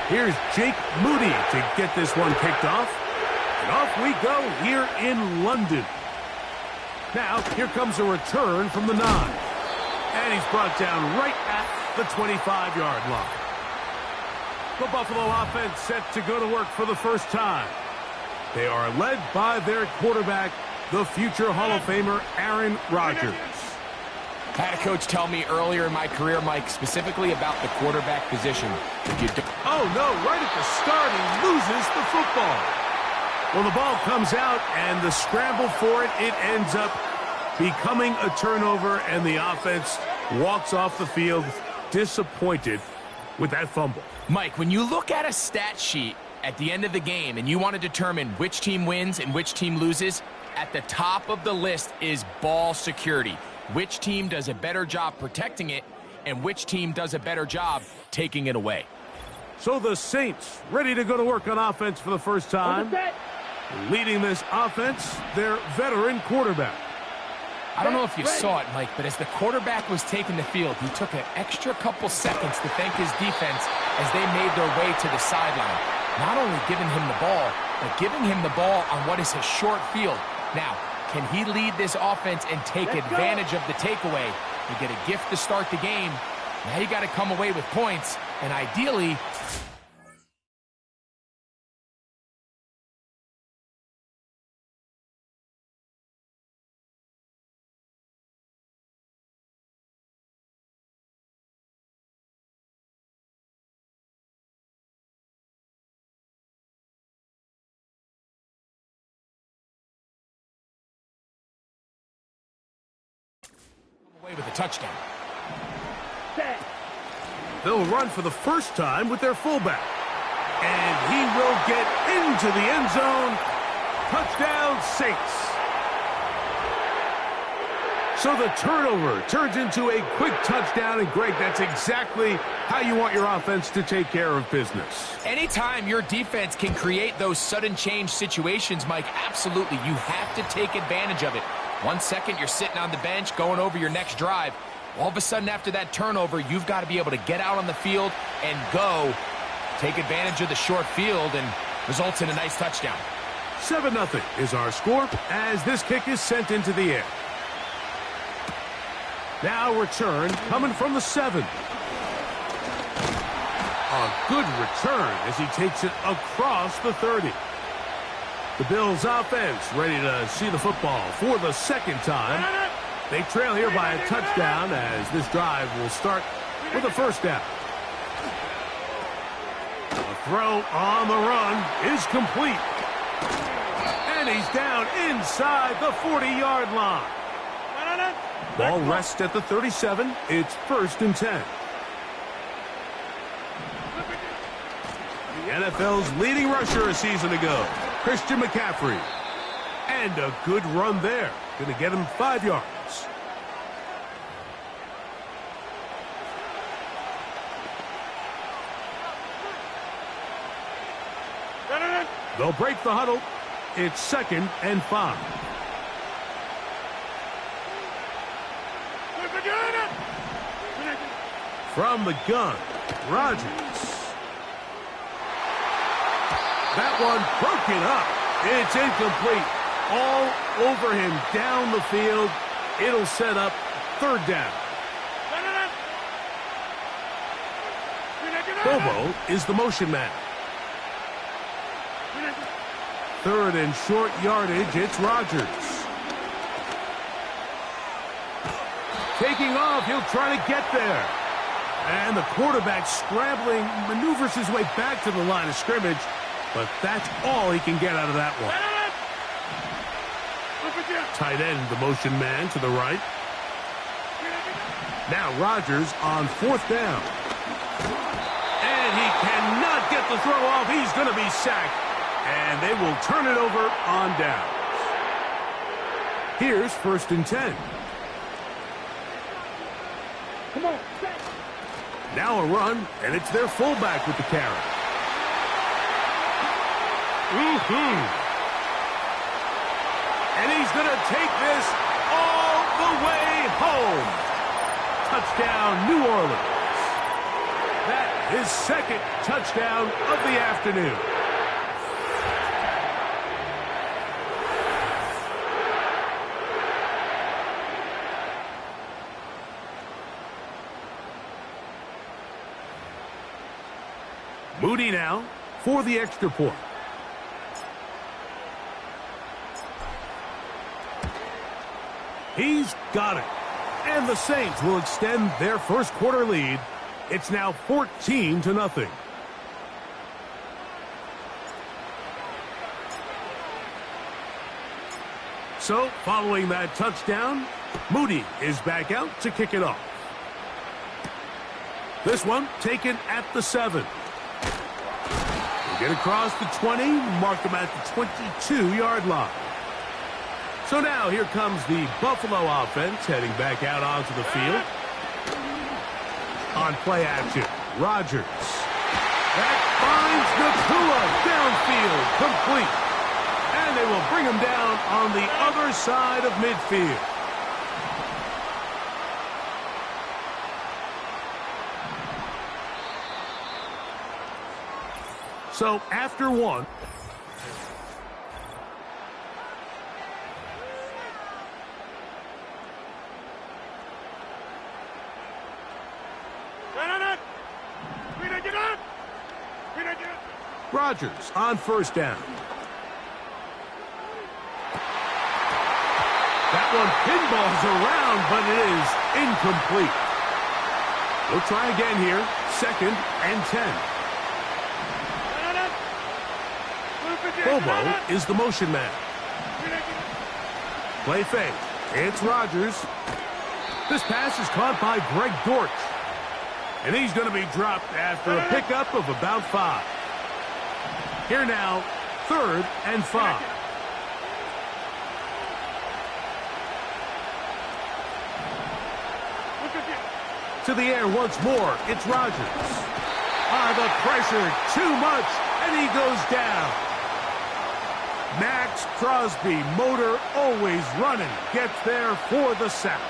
Here's Jake Moody to get this one kicked off. And off we go here in London. Now, here comes a return from the 9. And he's brought down right at the 25-yard line. The Buffalo offense set to go to work for the first time. They are led by their quarterback, the future Hall of Famer, Aaron Rodgers. I had a coach tell me earlier in my career, Mike, specifically about the quarterback position. Oh, no, right at the start, he loses the football. Well, the ball comes out, and the scramble for it, it ends up becoming a turnover, and the offense walks off the field disappointed with that fumble. Mike, when you look at a stat sheet at the end of the game and you want to determine which team wins and which team loses, at the top of the list is ball security. Which team does a better job protecting it, and which team does a better job taking it away. So the Saints ready to go to work on offense for the first time. Leading this offense, their veteran quarterback. I don't know if you saw it, Mike, but as the quarterback was taking the field, he took an extra couple seconds to thank his defense as they made their way to the sideline. Not only giving him the ball, but giving him the ball on what is a short field. Now, can he lead this offense and take advantage of the takeaway? You get a gift to start the game. Now you got to come away with points, and ideally... with a touchdown. They'll run for the first time with their fullback. And he will get into the end zone. Touchdown, Saints. So the turnover turns into a quick touchdown. And, Greg, that's exactly how you want your offense to take care of business. Anytime your defense can create those sudden change situations, Mike, absolutely, you have to take advantage of it. 1 second, you're sitting on the bench, going over your next drive. All of a sudden, after that turnover, you've got to be able to get out on the field and go. Take advantage of the short field and results in a nice touchdown. 7-0 is our score as this kick is sent into the air. Now return coming from the 7. A good return as he takes it across the 30. The Bills offense ready to see the football for the second time. They trail here by a touchdown as this drive will start with a first down. The throw on the run is complete. And he's down inside the 40-yard line. Ball rests at the 37. It's 1st and 10. The NFL's leading rusher a season ago, Christian McCaffrey. And a good run there. Going to get him 5 yards. They'll break the huddle. It's 2nd and 5. From the gun, Rodgers. That one broken up. It's incomplete. All over him down the field. It'll set up 3rd down. Bobo is the motion man. 3rd and short yardage. It's Rodgers. taking off. He'll try to get there. And the quarterback scrambling, maneuvers his way back to the line of scrimmage. But that's all he can get out of that one. Tight end, the motion man to the right. Now Rodgers on 4th down. And he cannot get the throw off. He's going to be sacked. And they will turn it over on downs. Here's 1st and 10. Come on. Now a run, and it's their fullback with the carry. And he's going to take this all the way home. Touchdown, New Orleans. That is 2nd touchdown of the afternoon. Moody now for the extra point. He's got it. And the Saints will extend their first quarter lead. It's now 14-0. So, following that touchdown, Moody is back out to kick it off. This one taken at the 7. Get across the 20, mark them at the 22-yard line. So now here comes the Buffalo offense heading back out onto the field. On play action, Rodgers. That finds Nakua downfield, complete. And they will bring him down on the other side of midfield. So after one, Rodgers on 1st down. That one pinballs around, but it is incomplete. We'll try again here. 2nd and 10. Bobo is the motion man. Play fake. It's Rodgers. This pass is caught by Greg Dortch. And he's going to be dropped after a pickup of about 5. Here now, 3rd and 5. To the air once more. It's Rodgers. The pressure, too much, and he goes down. Max Crosby, motor always running, gets there for the sack.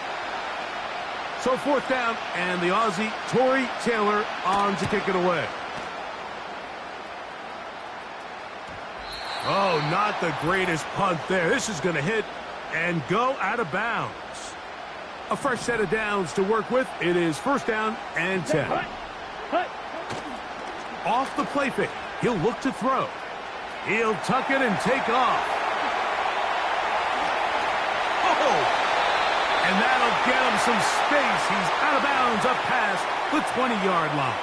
So 4th down, and the Aussie, Torrey Taylor, on to kick it away. Oh, not the greatest punt there. This is going to hit and go out of bounds. A fresh set of downs to work with. It is 1st down and 10. Off the play fake. He'll look to throw. He'll tuck it and take off. Oh! And that'll get him some space. He's out of bounds up past the 20-yard line.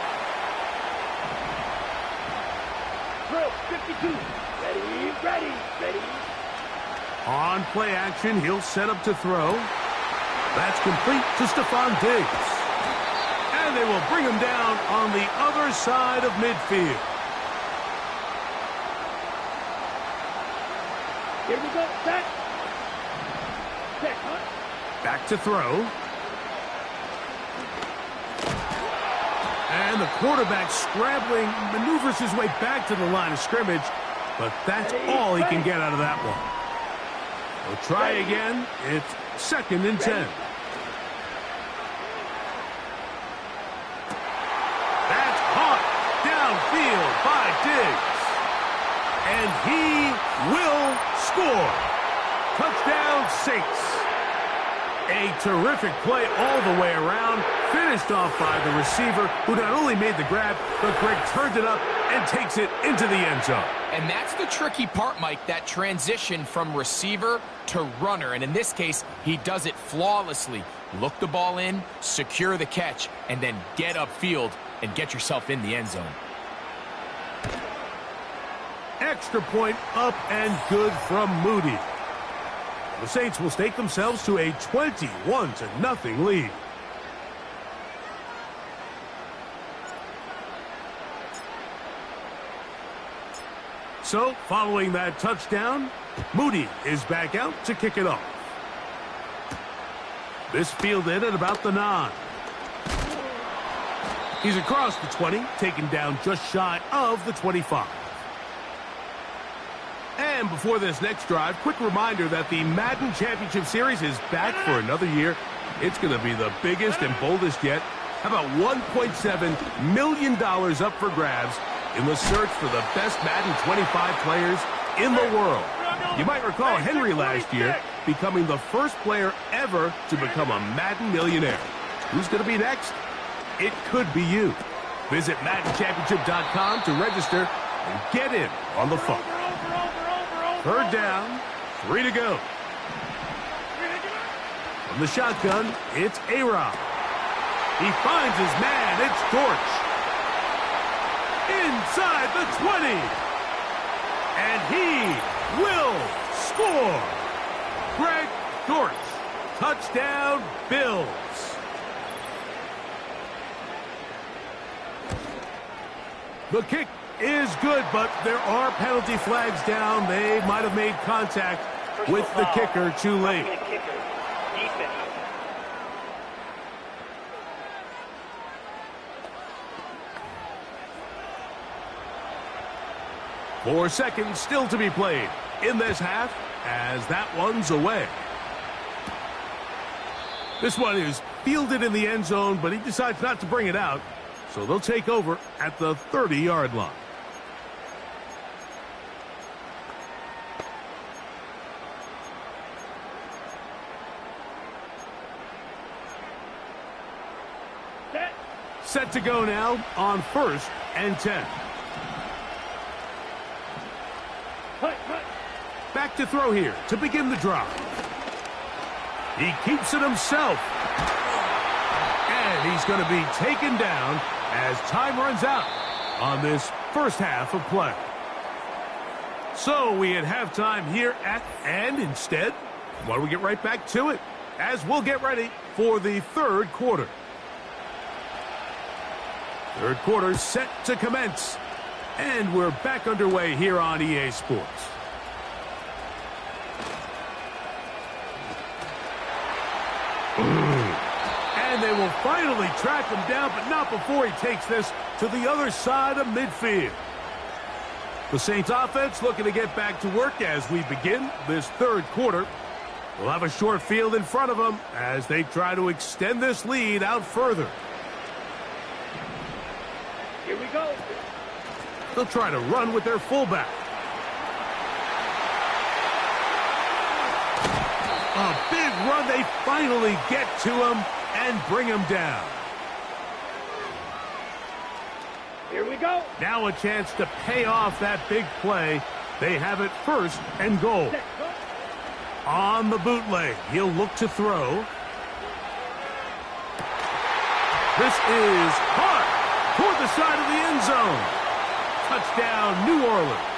Throw, 52. Ready. On play action, he'll set up to throw. That's complete to Stephon Diggs. And they will bring him down on the other side of midfield. Here we go. Set, huh? Back to throw. And the quarterback scrambling, maneuvers his way back to the line of scrimmage. But that's all he can get out of that one. We'll try again. It's 2nd and 10. That's caught downfield by Diggs. And he will score. Touchdown, Saints. A terrific play all the way around. Finished off by the receiver, who not only made the grab, but Greg turned it up and takes it into the end zone. And that's the tricky part, Mike, that transition from receiver to runner. And in this case, he does it flawlessly. Look the ball in, secure the catch, and then get upfield and get yourself in the end zone. Extra point up and good from Moody. The Saints will stake themselves to a 21-0 lead. So, following that touchdown, Moody is back out to kick it off. This fielded at about the 9. He's across the 20, taken down just shy of the 25. And before this next drive, quick reminder that the Madden Championship Series is back for another year. It's going to be the biggest and boldest yet. How about $1.7 million up for grabs in the search for the best Madden 25 players in the world? You might recall Henry last year becoming the first player ever to become a Madden millionaire. Who's going to be next? It could be you. Visit MaddenChampionship.com to register and get in on the fun. Third down, 3 to go. From the shotgun, it's A-Rob. He finds his man, it's Dortch. Inside the 20. And he will score. Greg Dortch. Touchdown, Bills. The kick is good, but there are penalty flags down. They might have made contact with the kicker too late. 4 seconds still to be played in this half as that one's away. This one is fielded in the end zone, but he decides not to bring it out. So they'll take over at the 30-yard line. Set to go now on 1st and 10. Back to throw here to begin the drive. He keeps it himself. And he's going to be taken down as time runs out on this first half of play. So we had halftime here and instead, why don't we get right back to it as we'll get ready for the third quarter. Third quarter set to commence. And we're back underway here on EA Sports. And they will finally track him down, but not before he takes this to the other side of midfield. The Saints offense looking to get back to work as we begin this third quarter. We'll have a short field in front of them as they try to extend this lead out further. Here we go. They'll try to run with their fullback. A big run. They finally get to him and bring him down. Here we go. Now a chance to pay off that big play. They have it 1st and goal. On the bootleg, he'll look to throw. This is caught toward the side of the end zone. Touchdown, New Orleans.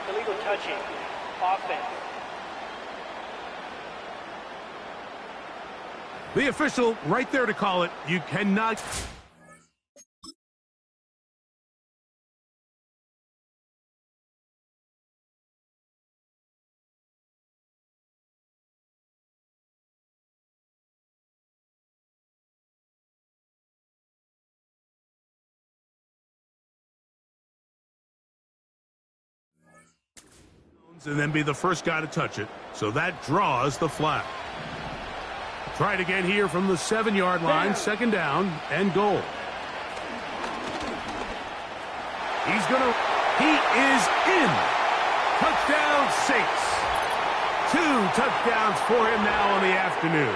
Illegal touching. Offense. The official right there to call it. You cannot... and then be the first guy to touch it. So that draws the flag. Try it again here from the 7-yard line. Second down and goal. He is in. Touchdown, Saints. 2 touchdowns for him now on the afternoon.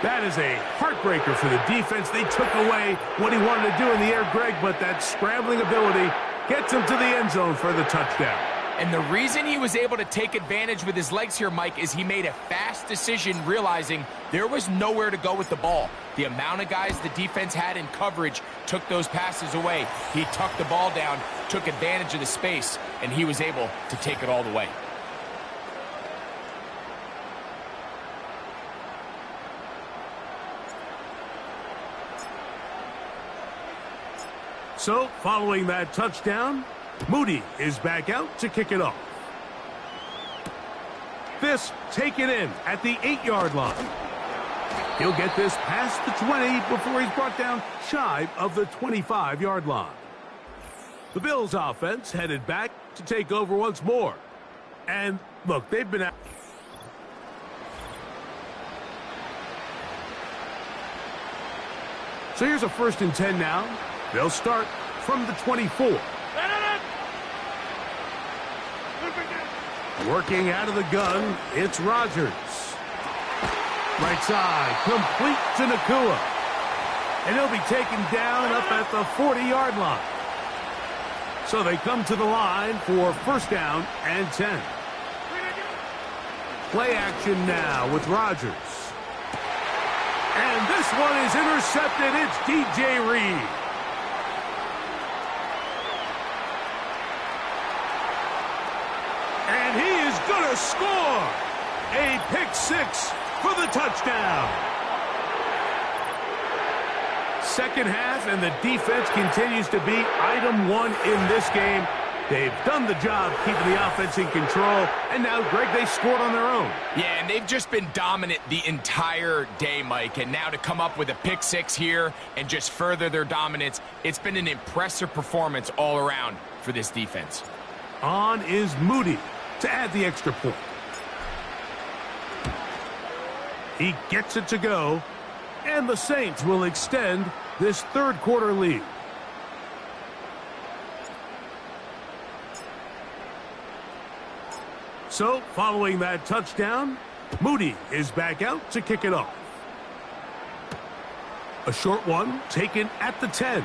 That is a heartbreaker for the defense. They took away what he wanted to do in the air, Greg, but that scrambling ability gets him to the end zone for the touchdown. And the reason he was able to take advantage with his legs here, Mike, is he made a fast decision realizing there was nowhere to go with the ball. The amount of guys the defense had in coverage took those passes away. He tucked the ball down, took advantage of the space, and he was able to take it all the way. So, following that touchdown, Moody is back out to kick it off. This taken in at the 8-yard line. He'll get this past the 20 before he's brought down shy of the 25-yard line. The Bills offense headed back to take over once more. And look, they've been out. So here's a 1st and 10 now. They'll start from the 24. Working out of the gun, it's Rodgers. Right side, complete to Nakua. And he'll be taken down up at the 40-yard line. So they come to the line for 1st down and 10. Play action now with Rodgers. And this one is intercepted. It's DJ Reed. And he is going to score a pick 6 for the touchdown. Second half, and the defense continues to be item 1 in this game. They've done the job keeping the offense in control, and now, Greg, they scored on their own. Yeah, and they've just been dominant the entire day, Mike, and now to come up with a pick 6 here and just further their dominance, it's been an impressive performance all around for this defense. On is Moody to add the extra point. He gets it to go, and the Saints will extend this 3rd quarter lead. So, following that touchdown, Moody is back out to kick it off. A short one taken at the 10.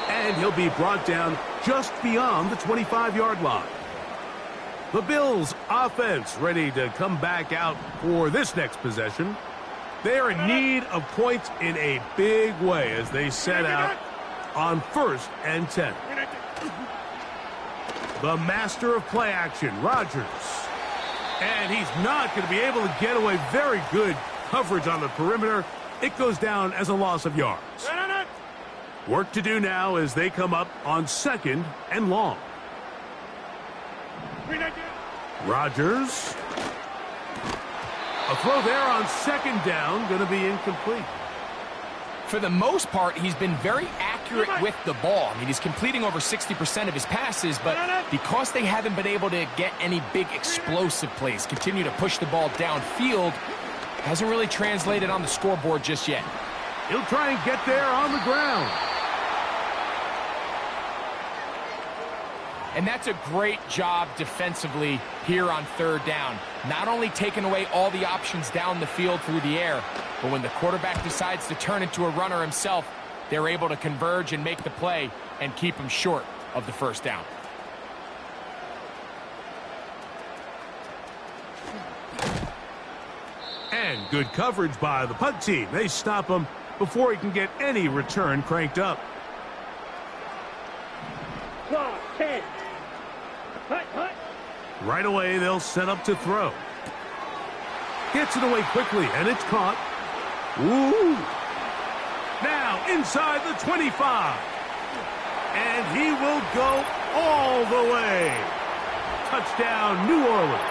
And he'll be brought down just beyond the 25-yard line. The Bills offense ready to come back out for this next possession. They're in need of points in a big way as they set out on 1st and 10. The master of play action, Rodgers. And he's not going to be able to get away. Very good coverage on the perimeter. It goes down as a loss of yards. Work to do now as they come up on 2nd and long. Rodgers. A throw there on 2nd down, going to be incomplete. For the most part, he's been very accurate with the ball. I mean, he's completing over 60% of his passes, but because they haven't been able to get any big explosive plays, continue to push the ball downfield, hasn't really translated on the scoreboard just yet. He'll try and get there on the ground. And that's a great job defensively here on 3rd down. Not only taking away all the options down the field through the air, but when the quarterback decides to turn into a runner himself, they're able to converge and make the play and keep him short of the 1st down. And good coverage by the punt team. They stop him before he can get any return cranked up. Clock, 10. Hut. Right away, they'll set up to throw. Gets it away quickly, and it's caught. Ooh. Now inside the 25. And he will go all the way. Touchdown, New Orleans.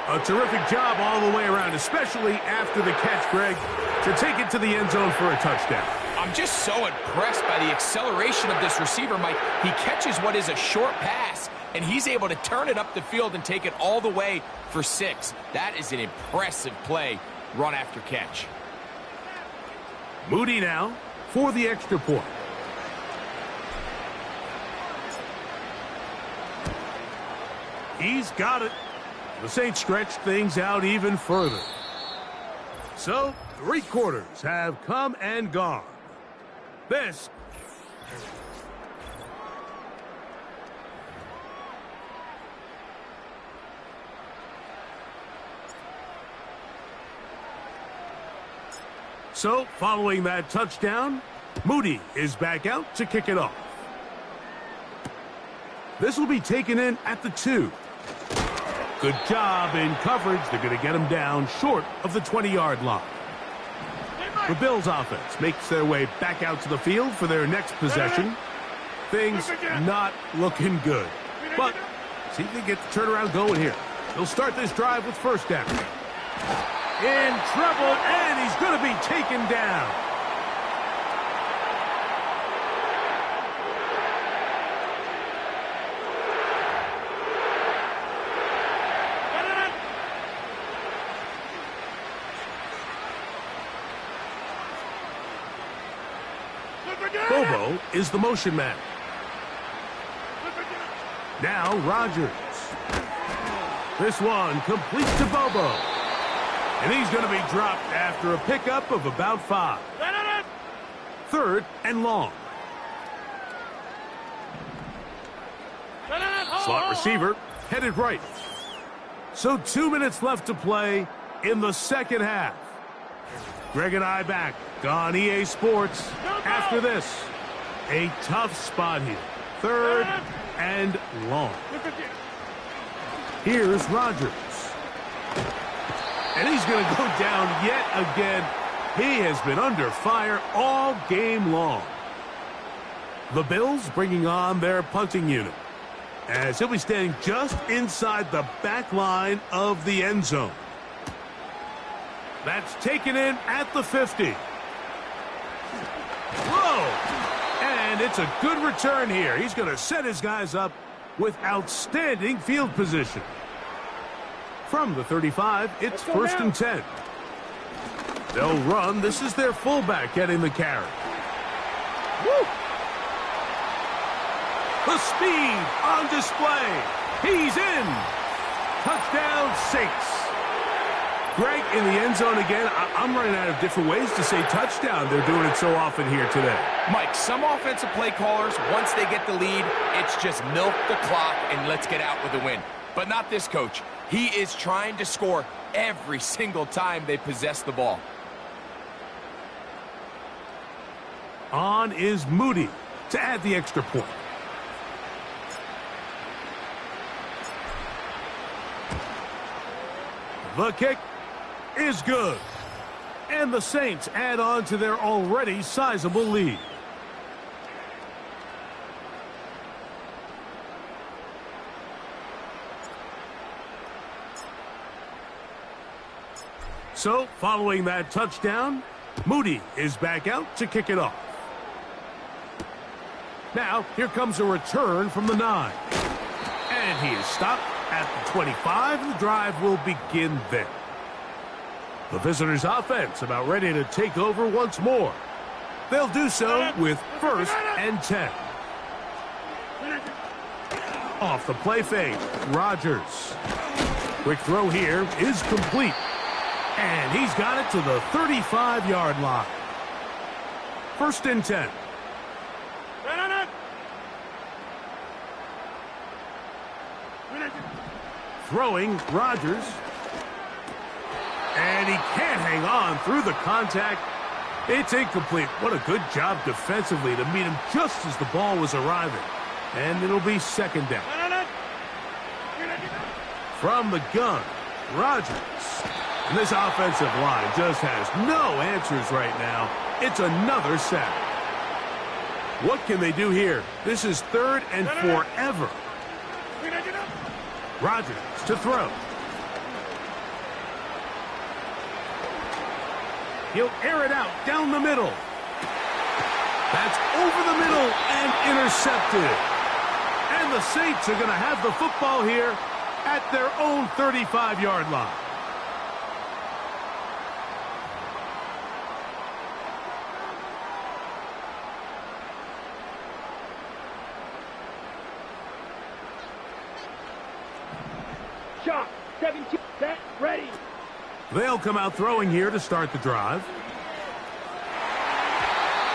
A terrific job all the way around, especially after the catch, Greg, to take it to the end zone for a touchdown. I'm just so impressed by the acceleration of this receiver, Mike. He catches what is a short pass, and he's able to turn it up the field and take it all the way for 6. That is an impressive play, run after catch. Moody now for the extra point. He's got it. The Saints stretch things out even further. So, 3 quarters have come and gone. This So, following that touchdown, Moody is back out to kick it off. This will be taken in at the 2. Good job in coverage. They're going to get him down short of the 20-yard line. The Bills offense makes their way back out to the field for their next possession. Things not looking good. But see if they get the turnaround going here. They'll start this drive with first down. In trouble, and he's going to be taken down. Bobo is the motion man. Now Rodgers. This one completes to Bobo. And he's going to be dropped after a pickup of about 5. 3rd and long. Slot receiver headed right. So 2 minutes left to play in the second half. Greg and I back on EA Sports after this. A tough spot here. 3rd and long. Here's Rodgers. And he's going to go down yet again. He has been under fire all game long. The Bills bringing on their punting unit, as he'll be standing just inside the back line of the end zone. That's taken in at the 50. Whoa! And it's a good return here. He's going to set his guys up with outstanding field position. From the 35, it's 1st and 10. They'll run. This is their fullback getting the carry. Woo! The speed on display. He's in. Touchdown, Saints. Greg in the end zone again. I'm running out of different ways to say touchdown. They're doing it so often here today. Mike, some offensive play callers, once they get the lead, it's just milk the clock and let's get out with a win. But not this coach. He is trying to score every single time they possess the ball. On is Moody to add the extra point. The kick is good. And the Saints add on to their already sizable lead. So, following that touchdown, Moody is back out to kick it off. Now, here comes a return from the 9. And he is stopped at the 25, and the drive will begin there. The visitors' offense about ready to take over once more. They'll do so with 1st and 10. Off the play fake, Rodgers. Quick throw here is complete. And he's got it to the 35-yard line. 1st and 10. Throwing, Rodgers. And he can't hang on through the contact. It's incomplete. What a good job defensively to meet him just as the ball was arriving. And it'll be 2nd down. From the gun, Rodgers. And this offensive line just has no answers right now. It's another sack. What can they do here? This is 3rd and forever. Rodgers to throw. He'll air it out down the middle. That's over the middle and intercepted. And the Saints are going to have the football here at their own 35-yard line. Shot, 17, set, ready. They'll come out throwing here to start the drive.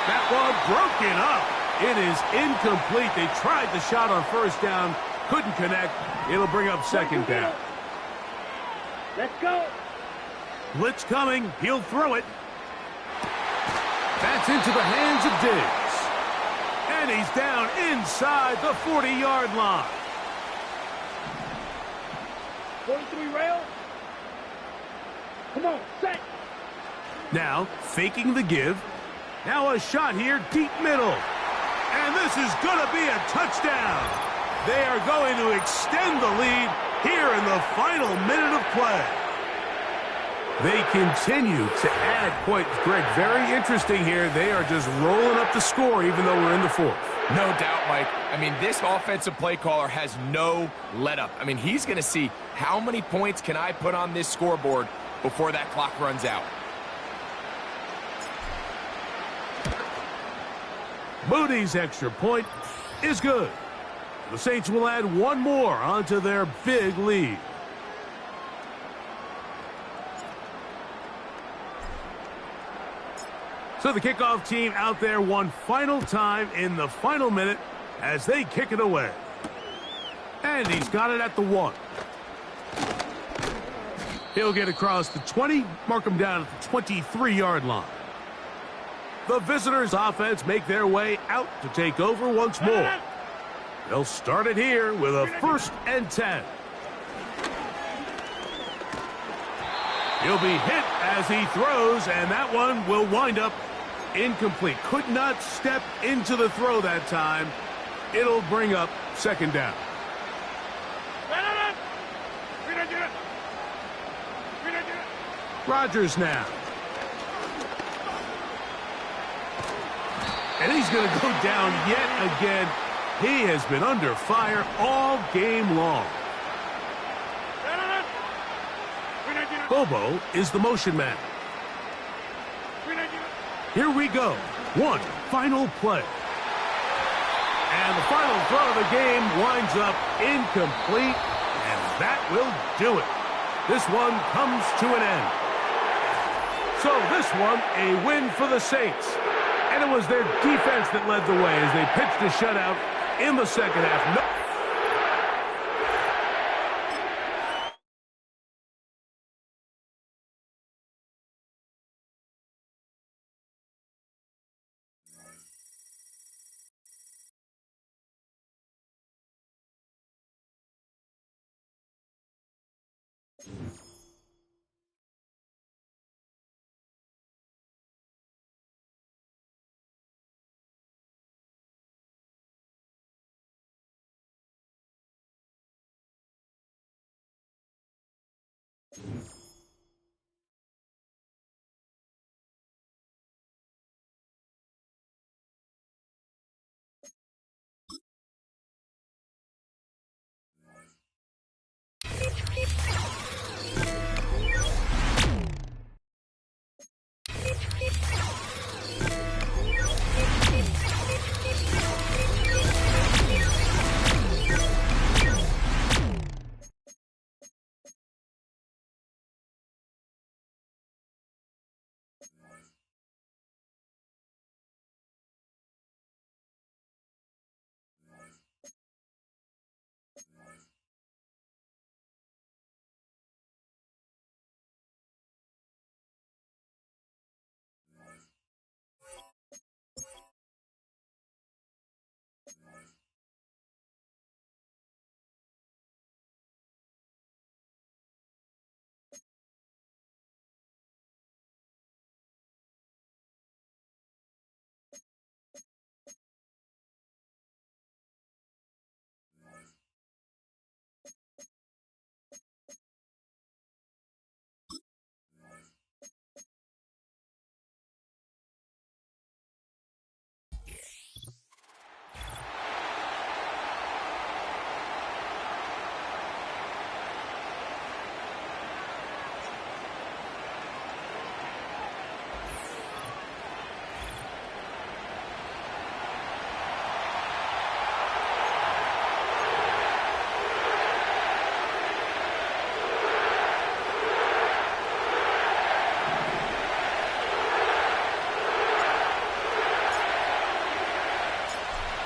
That ball broken up. It is incomplete. They tried the shot on 1st down, couldn't connect. It'll bring up 2nd down. Let's go. Blitz coming. He'll throw it. That's into the hands of Diggs. And he's down inside the 40-yard line. 43 rail. Come on, set. Now, faking the give. Now a shot here, deep middle. And this is going to be a touchdown. They are going to extend the lead here in the final minute of play. They continue to add points. Greg, very interesting here. They are just rolling up the score even though we're in the fourth. No doubt, Mike. I mean, this offensive play caller has no let-up. I mean, he's going to see how many points can I put on this scoreboard before that clock runs out. Moody's extra point is good. The Saints will add one more onto their big lead. So the kickoff team out there one final time in the final minute as they kick it away. And he's got it at the 1. He'll get across the 20, mark him down at the 23-yard line. The visitors' offense make their way out to take over once more. They'll start it here with a 1st and 10. He'll be hit as he throws, and that one will wind up incomplete. Could not step into the throw that time. It'll bring up 2nd down. Rodgers now. And he's going to go down yet again. He has been under fire all game long. Bobo is the motion man. Here we go. One final play. And the final throw of the game winds up incomplete, and that will do it. This one comes to an end. So this one, a win for the Saints. And it was their defense that led the way as they pitched a shutout in the second half.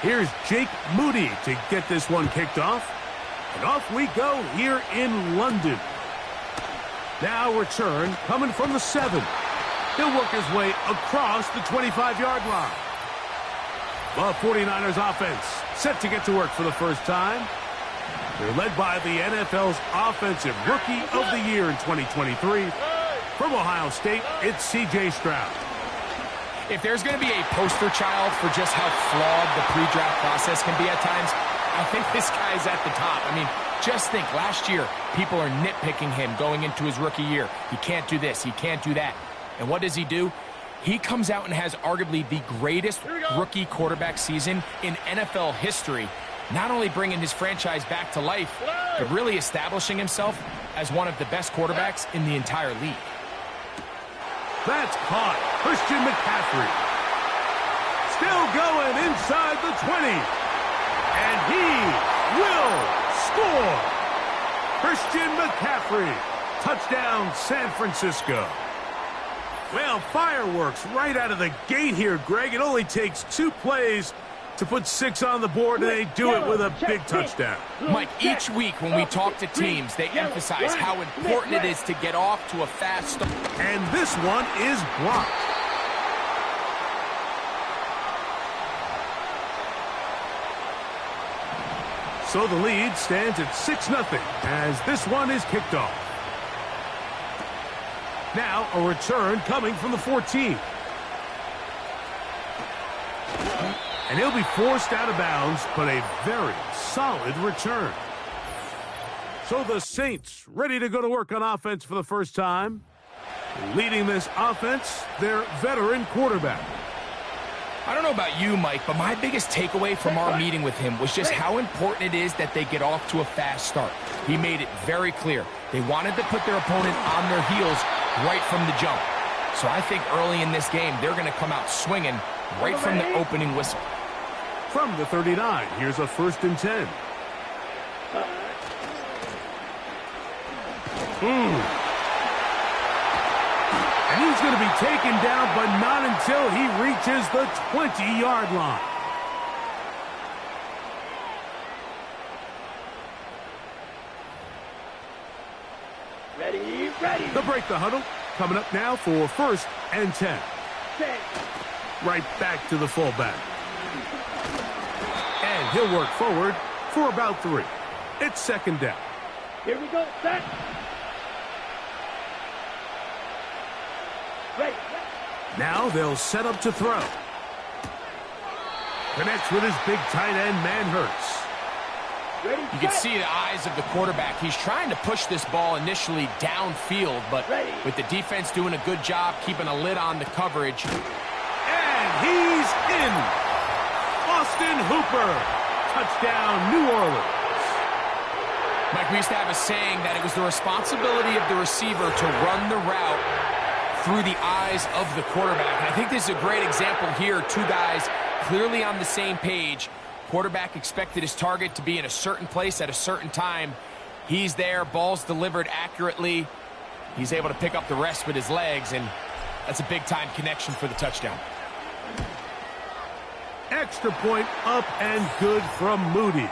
Here's Jake Moody to get this one kicked off. And off we go here in London. Now return coming from the 7. He'll work his way across the 25-yard line. The 49ers offense set to get to work for the first time. They're led by the NFL's Offensive Rookie of the Year in 2023. From Ohio State, it's C.J. Stroud. If there's going to be a poster child for just how flawed the pre-draft process can be at times, I think this guy's at the top. I mean, just think, last year, people are nitpicking him going into his rookie year. He can't do this, he can't do that. And what does he do? He comes out and has arguably the greatest rookie quarterback season in NFL history, not only bringing his franchise back to life, but really establishing himself as one of the best quarterbacks in the entire league. That's caught. Christian McCaffrey. Still going inside the 20. And he will score. Christian McCaffrey. Touchdown, San Francisco. Well, fireworks right out of the gate here, Greg. It only takes 2 plays to put 6 on the board, and they do it with a big touchdown. Mike, each week when we talk to teams, they emphasize how important it is to get off to a fast start. And this one is blocked. So the lead stands at 6-0 as this one is kicked off. Now a return coming from the 14. And he'll be forced out of bounds, but a very solid return. So the Saints ready to go to work on offense for the first time. Leading this offense, their veteran quarterback. I don't know about you, Mike, but my biggest takeaway from our meeting with him was just how important it is that they get off to a fast start. He made it very clear. They wanted to put their opponent on their heels right from the jump. So I think early in this game, they're going to come out swinging right from the opening whistle. From the 39, here's a 1st and 10. And he's going to be taken down, but not until he reaches the 20-yard line. Ready. They'll break the huddle. Coming up now for 1st and 10. Right back to the fullback. And he'll work forward for about 3. It's 2nd down. Here we go, set. Ready. Now they'll set up to throw. Connects with his big tight end, man Hurts. Ready, You can see the eyes of the quarterback. He's trying to push this ball initially downfield, but with the defense doing a good job keeping a lid on the coverage. And he's in. Austin Hooper. Touchdown, New Orleans. Mike, we used to have a saying that it was the responsibility of the receiver to run the route through the eyes of the quarterback. And I think this is a great example here. 2 guys clearly on the same page. Quarterback expected his target to be in a certain place at a certain time. He's there, ball's delivered accurately. He's able to pick up the rest with his legs, and that's a big-time connection for the touchdown. Extra point up and good from Moody.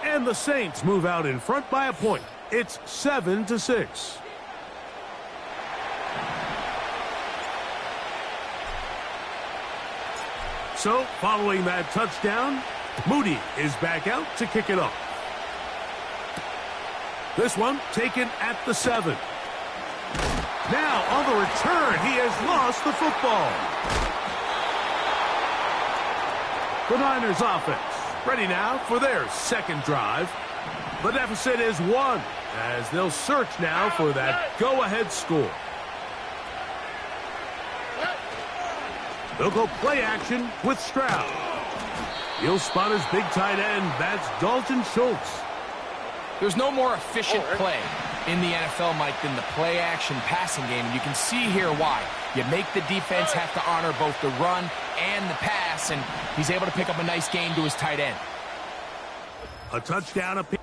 And the Saints move out in front by a point. It's 7-6. So, following that touchdown, Moody is back out to kick it off. This one taken at the 7. Now, on the return, he has lost the football. The Niners offense ready now for their 2nd drive. The deficit is 1 as they'll search now for that go-ahead score. They'll go play action with Stroud. He'll spot his big tight end. That's Dalton Schultz. There's no more efficient play in the NFL, Mike, than the play-action passing game. And you can see here why. You make the defense have to honor both the run and the pass, and he's able to pick up a nice gain to his tight end. A touchdown apiece.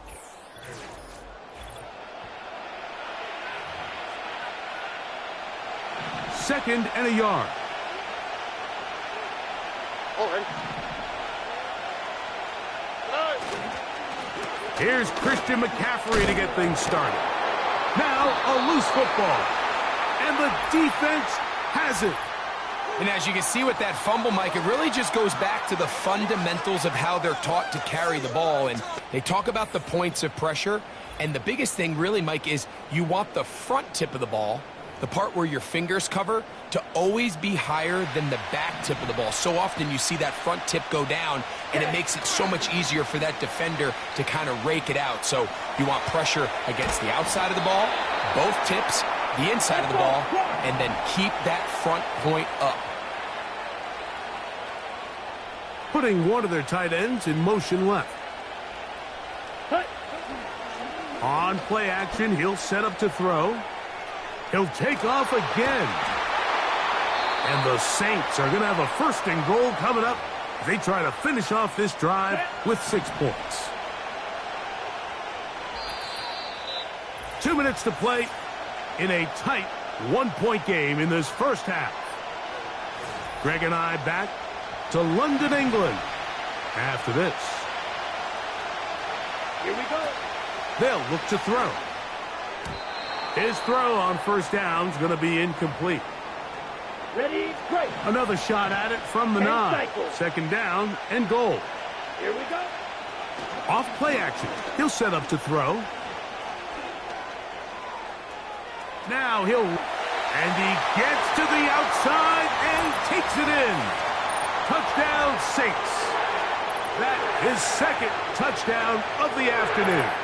Second and a yard. Here's Christian McCaffrey to get things started. Now a loose football. And the defense has it. And as you can see with that fumble, Mike, it really just goes back to the fundamentals of how they're taught to carry the ball. And they talk about the points of pressure. And the biggest thing really, Mike, is you want the front tip of the ball, the part where your fingers cover, to always be higher than the back tip of the ball. So often you see that front tip go down, and it makes it so much easier for that defender to kind of rake it out. So you want pressure against the outside of the ball, both tips, the inside of the ball, and then keep that front point up. Putting one of their tight ends in motion left. On play action, he'll set up to throw. He'll take off again. And the Saints are going to have a 1st and goal coming up. They try to finish off this drive with 6 points. 2 minutes to play in a tight 1-point game in this first half. Greg and I back to London, England after this. Here we go. They'll look to throw. His throw on 1st down is going to be incomplete. Ready, great. Another shot at it from the 9. 2nd down and goal. Here we go. Off play action. He'll set up to throw. Now and he gets to the outside and takes it in. Touchdown, Saints. That is 2nd touchdown of the afternoon.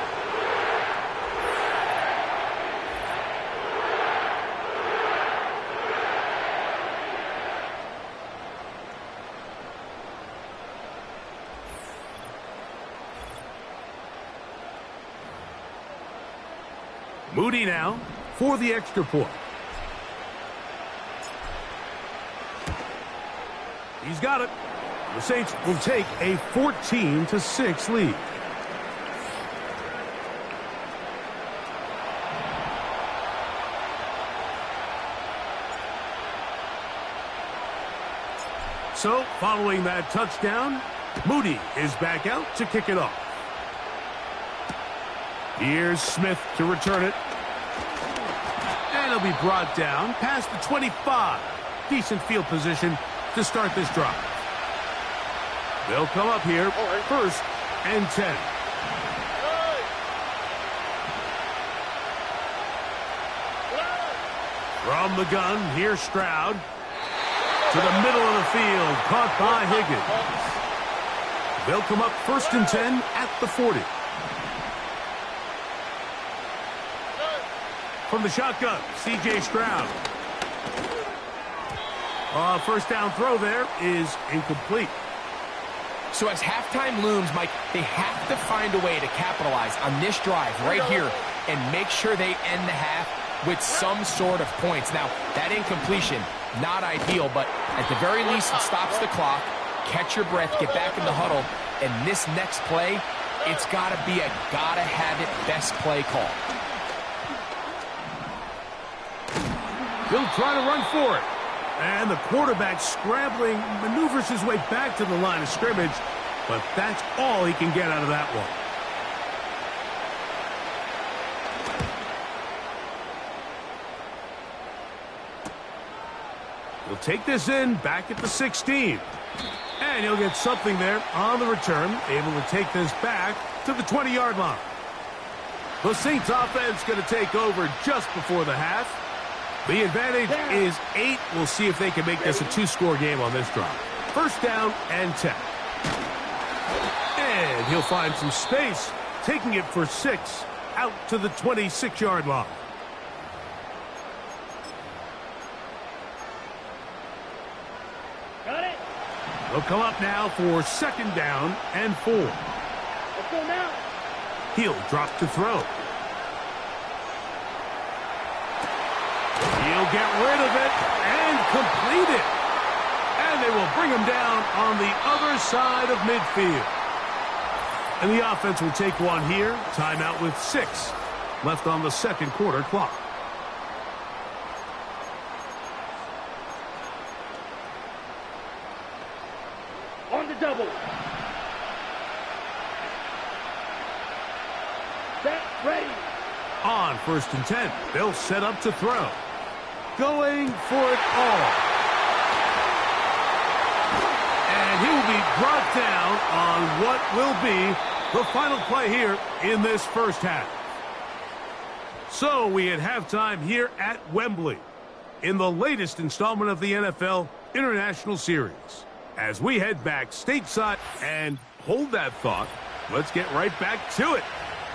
Moody now for the extra point. He's got it. The Saints will take a 14-6 lead. So, following that touchdown, Moody is back out to kick it off. Here's Smith to return it. And he'll be brought down past the 25. Decent field position to start this drive. They'll come up here, 1st and 10. From the gun, here's Stroud. To the middle of the field, caught by Higgins. They'll come up 1st and 10 at the 40. From the shotgun, C.J. Stroud. 1st down throw there is incomplete. So as halftime looms, Mike, they have to find a way to capitalize on this drive right here and make sure they end the half with some sort of points. Now, that incompletion, not ideal, but at the very least, it stops the clock. Catch your breath, get back in the huddle, and this next play, it's got to be a gotta-have-it best play call. He'll try to run for it. And the quarterback scrambling, maneuvers his way back to the line of scrimmage, but that's all he can get out of that one. He'll take this in back at the 16. And he'll get something there on the return, able to take this back to the 20-yard line. The Saints offense going to take over just before the half. The advantage is 8. We'll see if they can make this a 2-score game on this drive. 1st down and 10. And he'll find some space, taking it for 6 out to the 26-yard line. Got it. They'll come up now for 2nd down and 4. Let's go now. He'll drop to throw. He'll get rid of it and complete it. And they will bring him down on the other side of midfield. And the offense will take one here. Timeout with 6 left on the 2nd quarter clock. On the double. Set, ready. On 1st and 10, they'll set up to throw. going for it all. And he will be brought down on what will be the final play here in this first half. So we at halftime here at Wembley in the latest installment of the NFL International Series. As we head back stateside and hold that thought, let's get right back to it.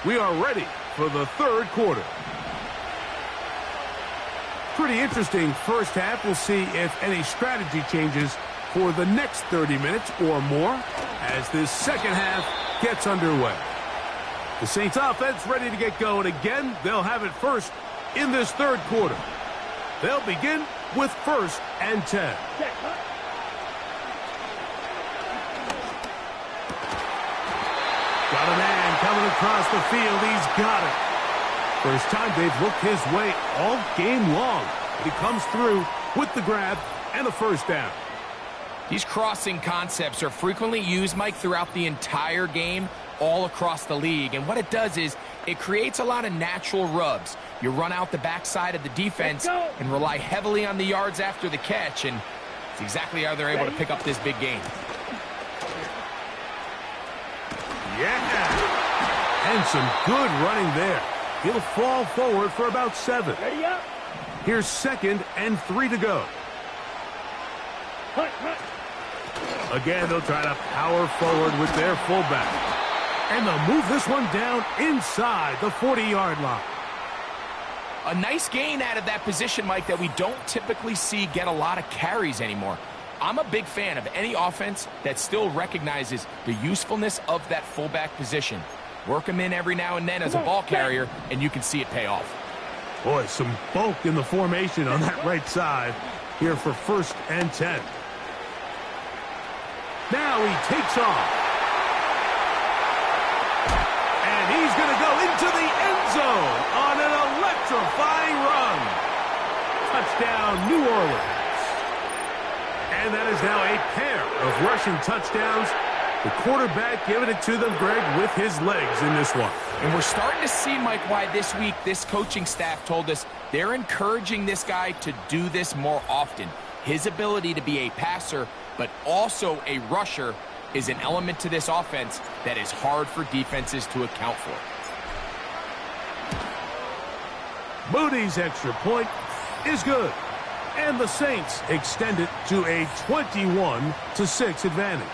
We are ready for the third quarter. Pretty interesting first half. We'll see if any strategy changes for the next 30 minutes or more as this second half gets underway. The Saints offense ready to get going again. They'll have it first in this third quarter. They'll begin with 1st and 10. Got a man coming across the field. He's got it. First time they've looked his way all game long. He comes through with the grab and a first down. These crossing concepts are frequently used, Mike, throughout the entire game, all across the league. And what it does is it creates a lot of natural rubs. You run out the backside of the defense and rely heavily on the yards after the catch. And it's exactly how they're able to pick up this big gain. Yeah. And some good running there. He'll fall forward for about 7. Ready up. Here's 2nd and 3 to go. Hunt, hunt. Again, they'll try to power forward with their fullback. And they'll move this one down inside the 40-yard line. A nice gain out of that position, Mike, that we don't typically see get a lot of carries anymore. I'm a big fan of any offense that still recognizes the usefulness of that fullback position. Work him in every now and then as a ball carrier, and you can see it pay off. Boy, some bulk in the formation on that right side here for 1st and 10. Now he takes off. And he's going to go into the end zone on an electrifying run. Touchdown, New Orleans. And that is now a pair of rushing touchdowns. The quarterback giving it to them, Greg, with his legs in this one. And we're starting to see, Mike, why this week this coaching staff told us they're encouraging this guy to do this more often. His ability to be a passer, but also a rusher, is an element to this offense that is hard for defenses to account for. Moody's extra point is good. And the Saints extend it to a 21-6 advantage.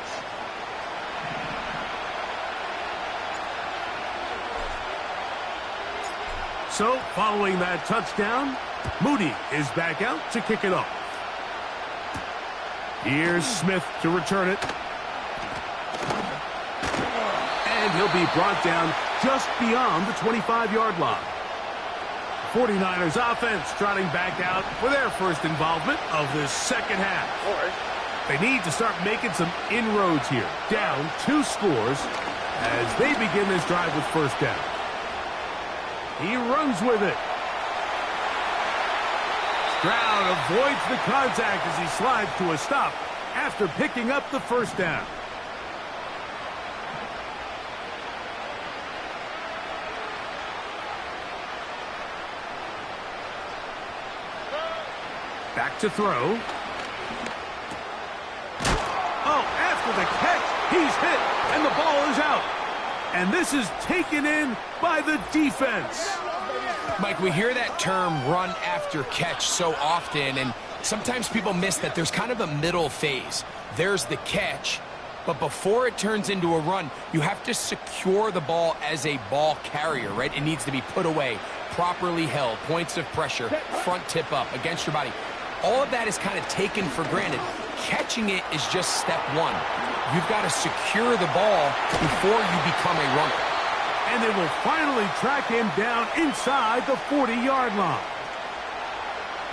So, following that touchdown, Moody is back out to kick it off. Here's Smith to return it. And he'll be brought down just beyond the 25-yard line. 49ers offense trotting back out for their first involvement of this second half. They need to start making some inroads here. Down 2 scores as they begin this drive with first down. He runs with it. Stroud avoids the contact as he slides to a stop after picking up the first down. Back to throw. Oh, after the catch, he's hit, and the ball is out. And this is taken in by the defense. Mike, we hear that term run after catch so often, and sometimes people miss that there's kind of a middle phase. There's the catch, but before it turns into a run, you have to secure the ball as a ball carrier, right? It needs to be put away, properly held, points of pressure, front tip up against your body. All of that is kind of taken for granted. Catching it is just step one. You've got to secure the ball before you become a runner. And they will finally track him down inside the 40-yard line.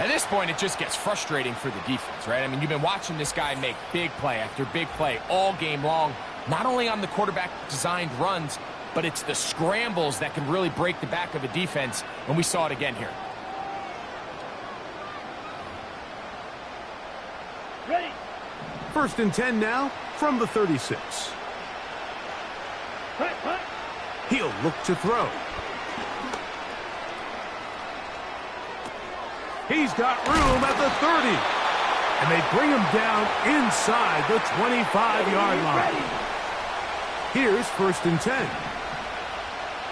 At this point, it just gets frustrating for the defense, right? I mean, you've been watching this guy make big play after big play all game long, not only on the quarterback-designed runs, but it's the scrambles that can really break the back of a defense, and we saw it again here. Ready. 1st and 10 now from the 36. Hunt, hunt. He'll look to throw. He's got room at the 30. And they bring him down inside the 25-yard line. Here's 1st and 10.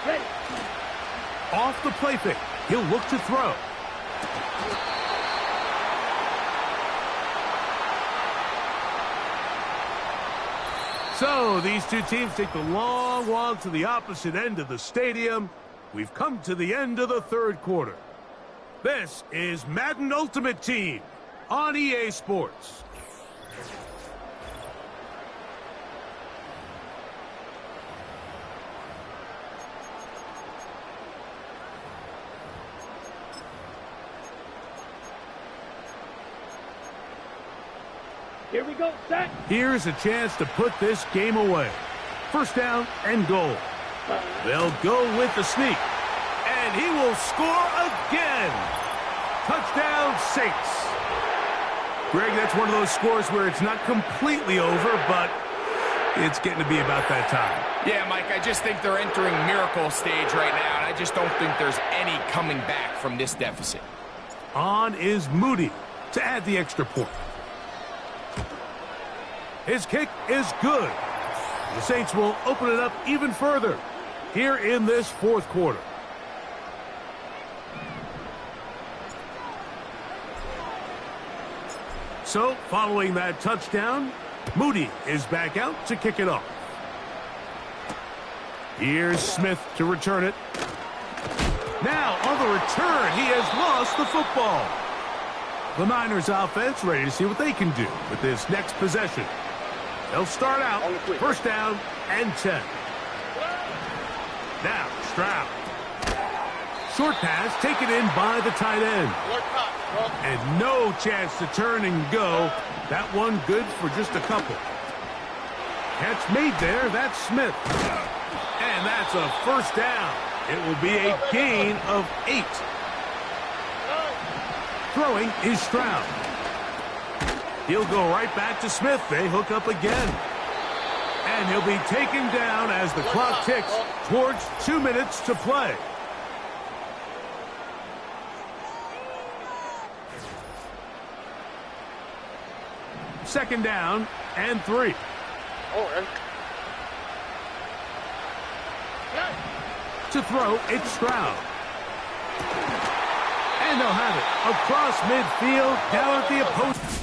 Ready. Off the play fake. He'll look to throw. So these two teams take the long walk to the opposite end of the stadium. We've come to the end of the 3rd quarter. This is Madden Ultimate Team on EA Sports. Here we go, set. Here's a chance to put this game away. 1st down and goal. They'll go with the sneak. And he will score again. Touchdown, Saints. Greg, that's one of those scores where it's not completely over, but it's getting to be about that time. Yeah, Mike, I just think they're entering miracle stage right now, and I just don't think there's any coming back from this deficit. On is Moody to add the extra point. His kick is good. The Saints will open it up even further here in this 4th quarter. So, following that touchdown, Moody is back out to kick it off. Here's Smith to return it. Now, on the return, he has lost the football. The Niners offense ready to see what they can do with this next possession. They'll start out 1st down and 10. Now, Stroud. Short pass taken in by the tight end. And no chance to turn and go. That one good for just a couple. Catch made there. That's Smith. And that's a 1st down. It will be a gain of 8. Throwing is Stroud. He'll go right back to Smith. They hook up again. And he'll be taken down as the clock ticks towards 2 minutes to play. Second down and 3. To throw, it's Stroud. And they'll have it across midfield, down at the opposing.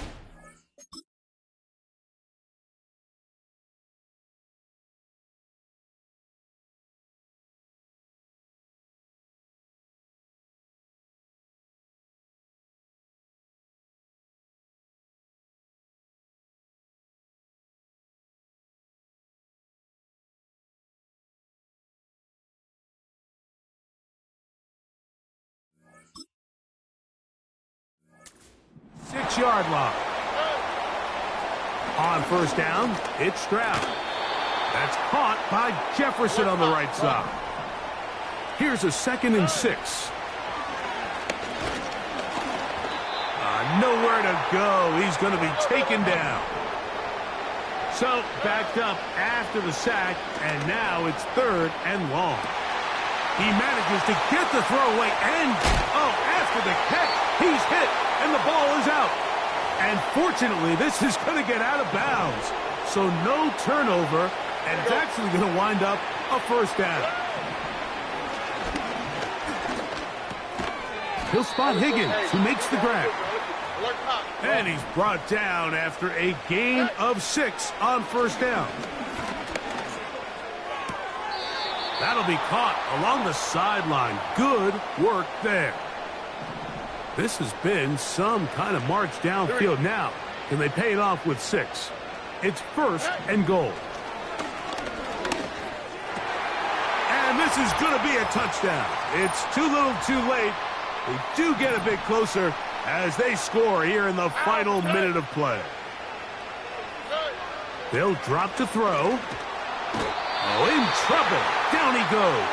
Six-yard line. On 1st down, it's Stroud. That's caught by Jefferson on the right side. Here's a 2nd and 6. Nowhere to go. He's going to be taken down. So, backed up after the sack, and now it's 3rd and long. He manages to get the throw away, and, after the catch, he's hit, and the ball is out. And fortunately, this is going to get out of bounds. So no turnover, and it's actually going to wind up a 1st down. He'll spot Higgins, who makes the grab. And he's brought down after a gain of 6 on 1st down. That'll be caught along the sideline. Good work there. This has been some kind of march downfield. Now, can they pay it off with 6? It's 1st and goal. And this is going to be a touchdown. It's too little too late. They do get a bit closer as they score here in the final minute of play. They'll drop to throw. Oh, in trouble. Down he goes.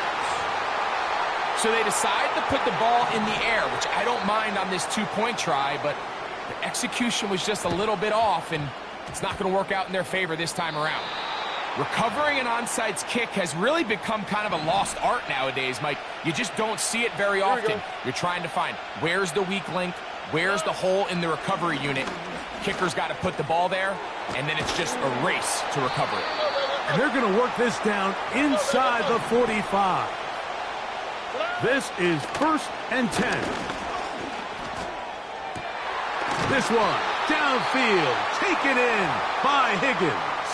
So they decide to put the ball in the air, which I don't mind on this 2-point try, but the execution was just a little bit off, and it's not going to work out in their favor this time around. Recovering an onside kick has really become kind of a lost art nowadays, Mike. You just don't see it very often. You're trying to find where's the weak link, Where's the hole in the recovery unit? Kicker's got to put the ball there, and then it's just a race to recover it. And they're going to work this down inside the 45. This is 1st and 10. This one, downfield, taken in by Higgins.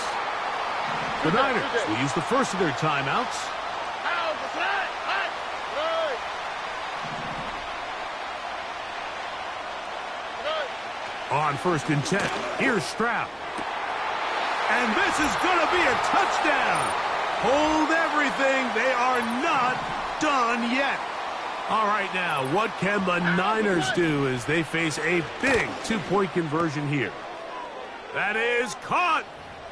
The Niners will use the first of their timeouts. On 1st and 10, here's Stroud. And this is going to be a touchdown. Hold everything. They are not done yet. All right, now, what can the Niners do as they face a big two-point conversion here? That is caught.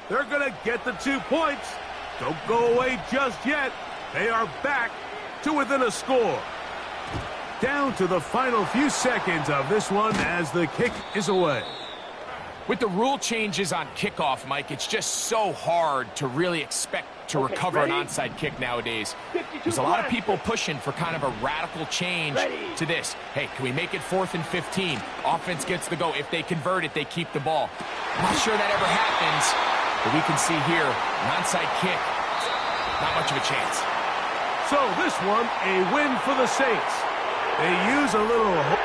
They're going to get the 2 points. Don't go away just yet. They are back to within a score. Down to the final few seconds of this one as the kick is away. With the rule changes on kickoff, Mike, it's just so hard to really expect to recover an onside kick nowadays. There's a lot of people pushing for kind of a radical change to this. Hey, can we make it 4th and 15? Offense gets the go. If they convert it, they keep the ball. I'm not sure that ever happens, but we can see here, an onside kick, not much of a chance. So this one, a win for the Saints. They use a little...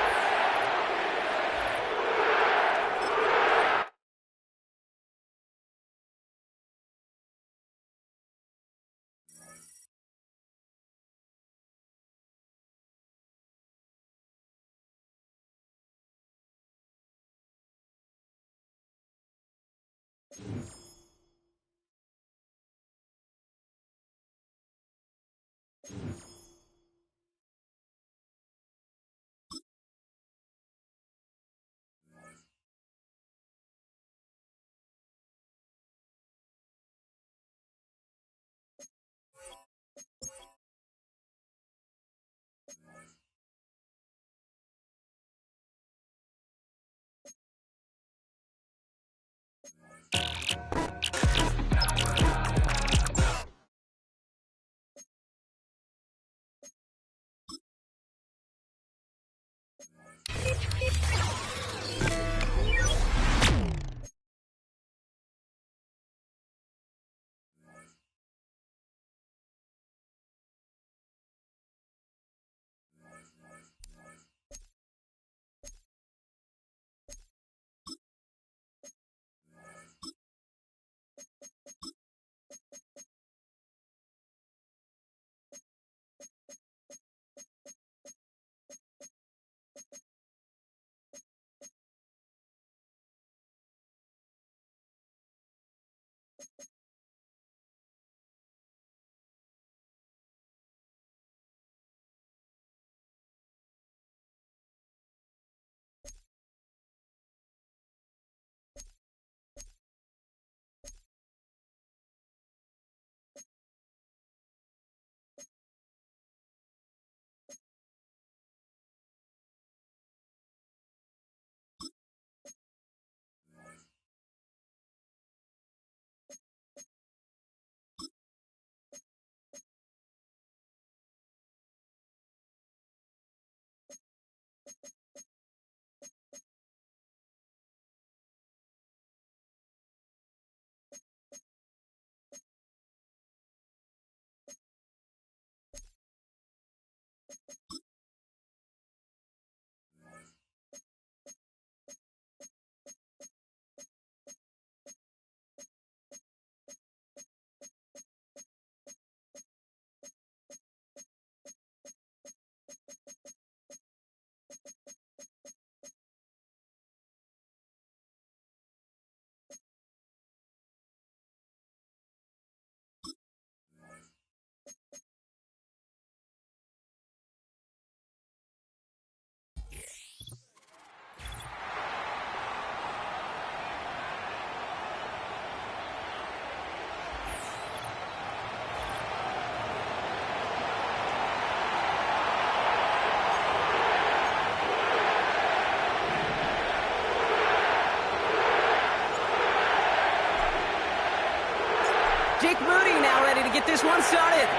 Jake Moody now ready to get this one started.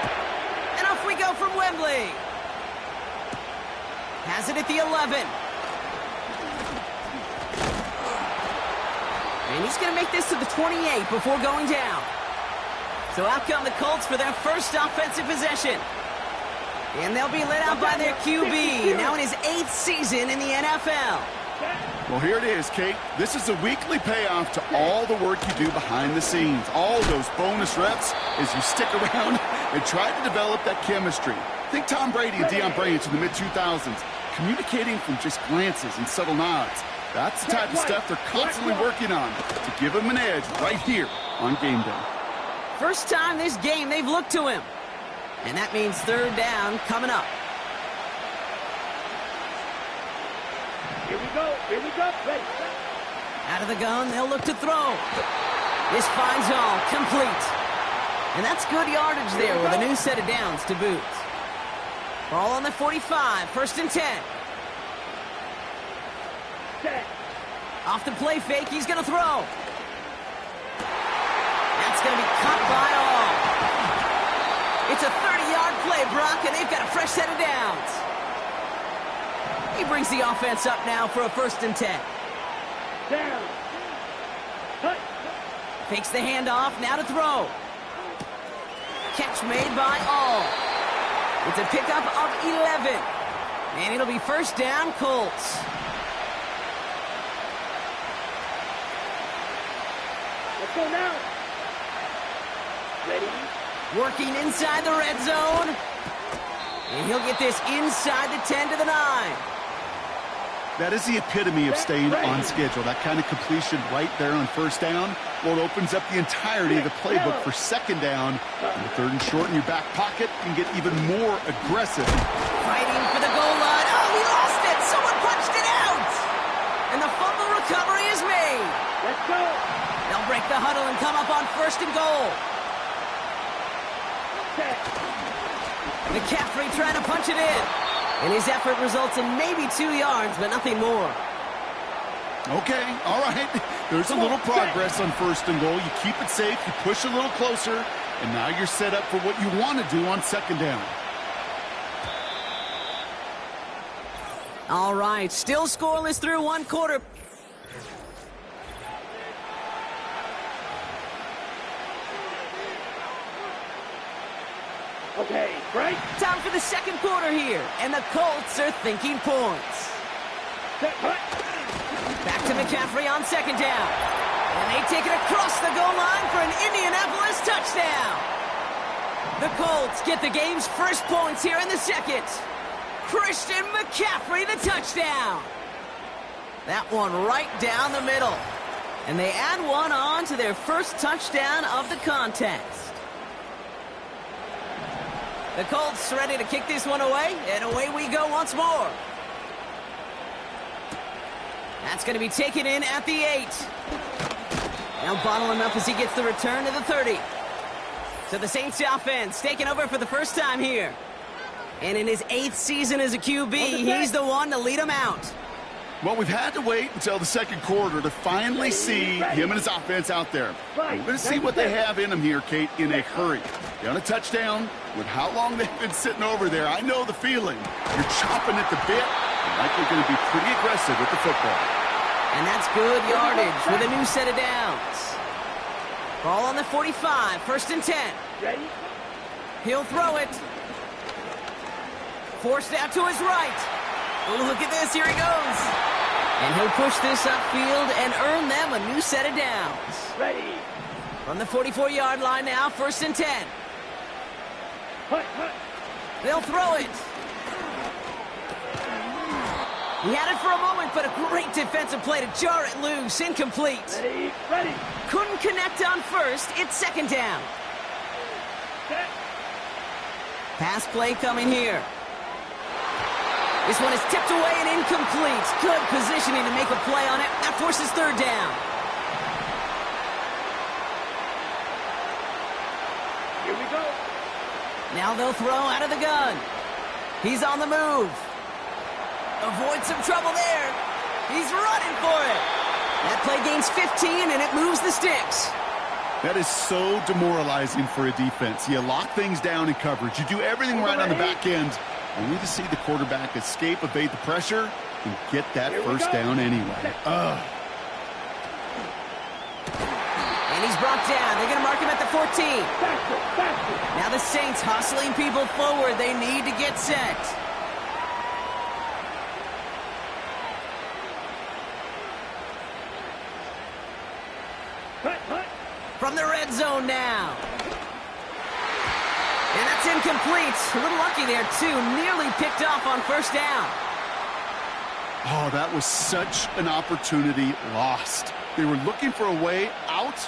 And off we go from Wembley. Has it at the 11. And he's going to make this to the 28 before going down. So out come the Colts for their first offensive possession. And they'll be led out by their QB, now in his 8th season in the NFL. Well, here it is, Kate. This is a weekly payoff to all the work you do behind the scenes. All those bonus reps as you stick around and try to develop that chemistry. Think Tom Brady and Deion Branch in the mid-2000s, communicating from just glances and subtle nods. That's the type of stuff they're constantly working on to give him an edge right here on game day. First time this game they've looked to him. And that means third down coming up. Here we go. Here we go. Ready. Out of the gun, they'll look to throw. This finds all complete. And that's good yardage there with a new set of downs to boot. Ball on the 45, 1st and 10. Set. Off the play fake, he's going to throw. That's going to be cut by all. It's a 30-yard play, Brock, and they've got a fresh set of downs. He brings the offense up now for a 1st and 10. Down. Cut. Fakes the handoff, now to throw. Catch made by all. It's a pickup of 11. And it'll be 1st down, Colts. Let's go now. Ready. Working inside the red zone. And he'll get this inside the 10 to the 9. That is the epitome of staying on schedule. That kind of completion right there on 1st down. Well, it opens up the entirety of the playbook for 2nd down. And the 3rd and short in your back pocket can get even more aggressive. Fighting for the goal line. Oh, he lost it. Someone punched it out. And the fumble recovery is made. Let's go. They'll break the huddle and come up on 1st and goal. Set. McCaffrey trying to punch it in. And his effort results in maybe 2 yards, but nothing more. Okay, all right. There's a little progress on 1st and goal. You keep it safe, you push a little closer, and now you're set up for what you want to do on 2nd down. All right, still scoreless through 1 quarter. Okay, right. Time for the 2nd quarter here, and the Colts are thinking points. Set. Cut. Back to McCaffrey on 2nd down. And they take it across the goal line for an Indianapolis touchdown. The Colts get the game's first points here in the 2nd. Christian McCaffrey, the touchdown. That one right down the middle. And they add one on to their first touchdown of the contest. The Colts ready to kick this one away, and away we go once more. That's going to be taken in at the 8. Now bottle him up as he gets the return to the 30. So the Saints offense taking over for the first time here. And in his 8th season as a QB, he's the one to lead them out. Well, we've had to wait until the 2nd quarter to finally see him and his offense out there. We're going to see what they have in them here, Kate, in a hurry. Down a touchdown, with how long they've been sitting over there, I know the feeling. You're chomping at the bit, and likely going to be pretty aggressive with the football. And that's good yardage with a new set of downs. Ball on the 45, 1st and 10. Ready. He'll throw it. Forced out to his right. Oh, look at this, here he goes. And he'll push this upfield and earn them a new set of downs. Ready. From the 44-yard line now, 1st and 10. Cut. They'll throw it. He had it for a moment, but a great defensive play to jar it loose. Incomplete. Ready. Ready. Couldn't connect on 1st. It's 2nd down. Set. Pass play coming here. This one is tipped away and incomplete. Good positioning to make a play on it. That forces 3rd down. Here we go. Now they'll throw out of the gun. He's on the move. Avoid some trouble there. He's running for it. That play gains 15, and it moves the sticks. That is so demoralizing for a defense. You lock things down in coverage. You do everything right on the back end, only to see the quarterback escape, evade the pressure, and get that 1st down anyway. he's brought down. They're going to mark him at the 14. Faster, faster. Now the Saints hustling people forward. They need to get set. Cut, cut. From the red zone now. And that's incomplete. A little lucky there, too. Nearly picked off on first down. Oh, that was such an opportunity lost. They were looking for a way out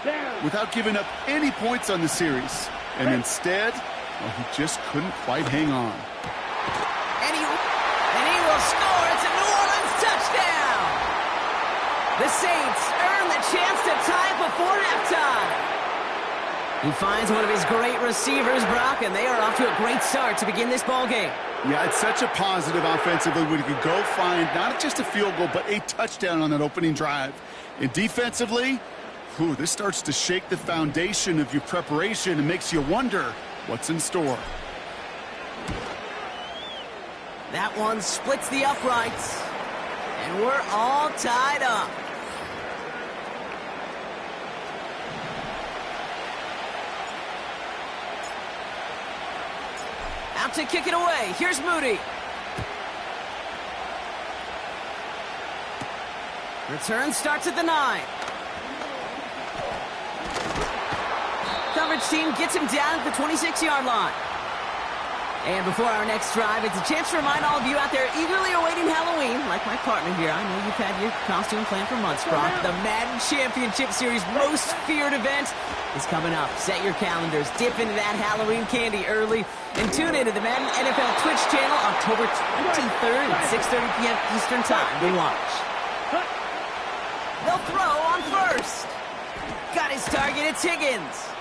without giving up any points on the series. And instead, well, he just couldn't quite hang on. And he will score. It's a New Orleans touchdown. The Saints earn the chance to tie it before halftime. He finds one of his great receivers, Brock, and they are off to a great start to begin this ballgame. Yeah, it's such a positive offensively when you could go find not just a field goal, but a touchdown on that opening drive. And defensively, this starts to shake the foundation of your preparation and makes you wonder what's in store. That one splits the uprights, and we're all tied up. Out to kick it away. Here's Moody. Return starts at the 9. Coverage team gets him down at the 26-yard line. And before our next drive, it's a chance to remind all of you out there eagerly awaiting Halloween, like my partner here. I know you've had your costume planned for months, Brock. The Madden Championship Series most feared event is coming up. Set your calendars, dip into that Halloween candy early, and tune into the Madden NFL Twitch channel October 23rd at 6:30 p.m. Eastern Time to watch. They'll throw on first. Got his target, it's Higgins.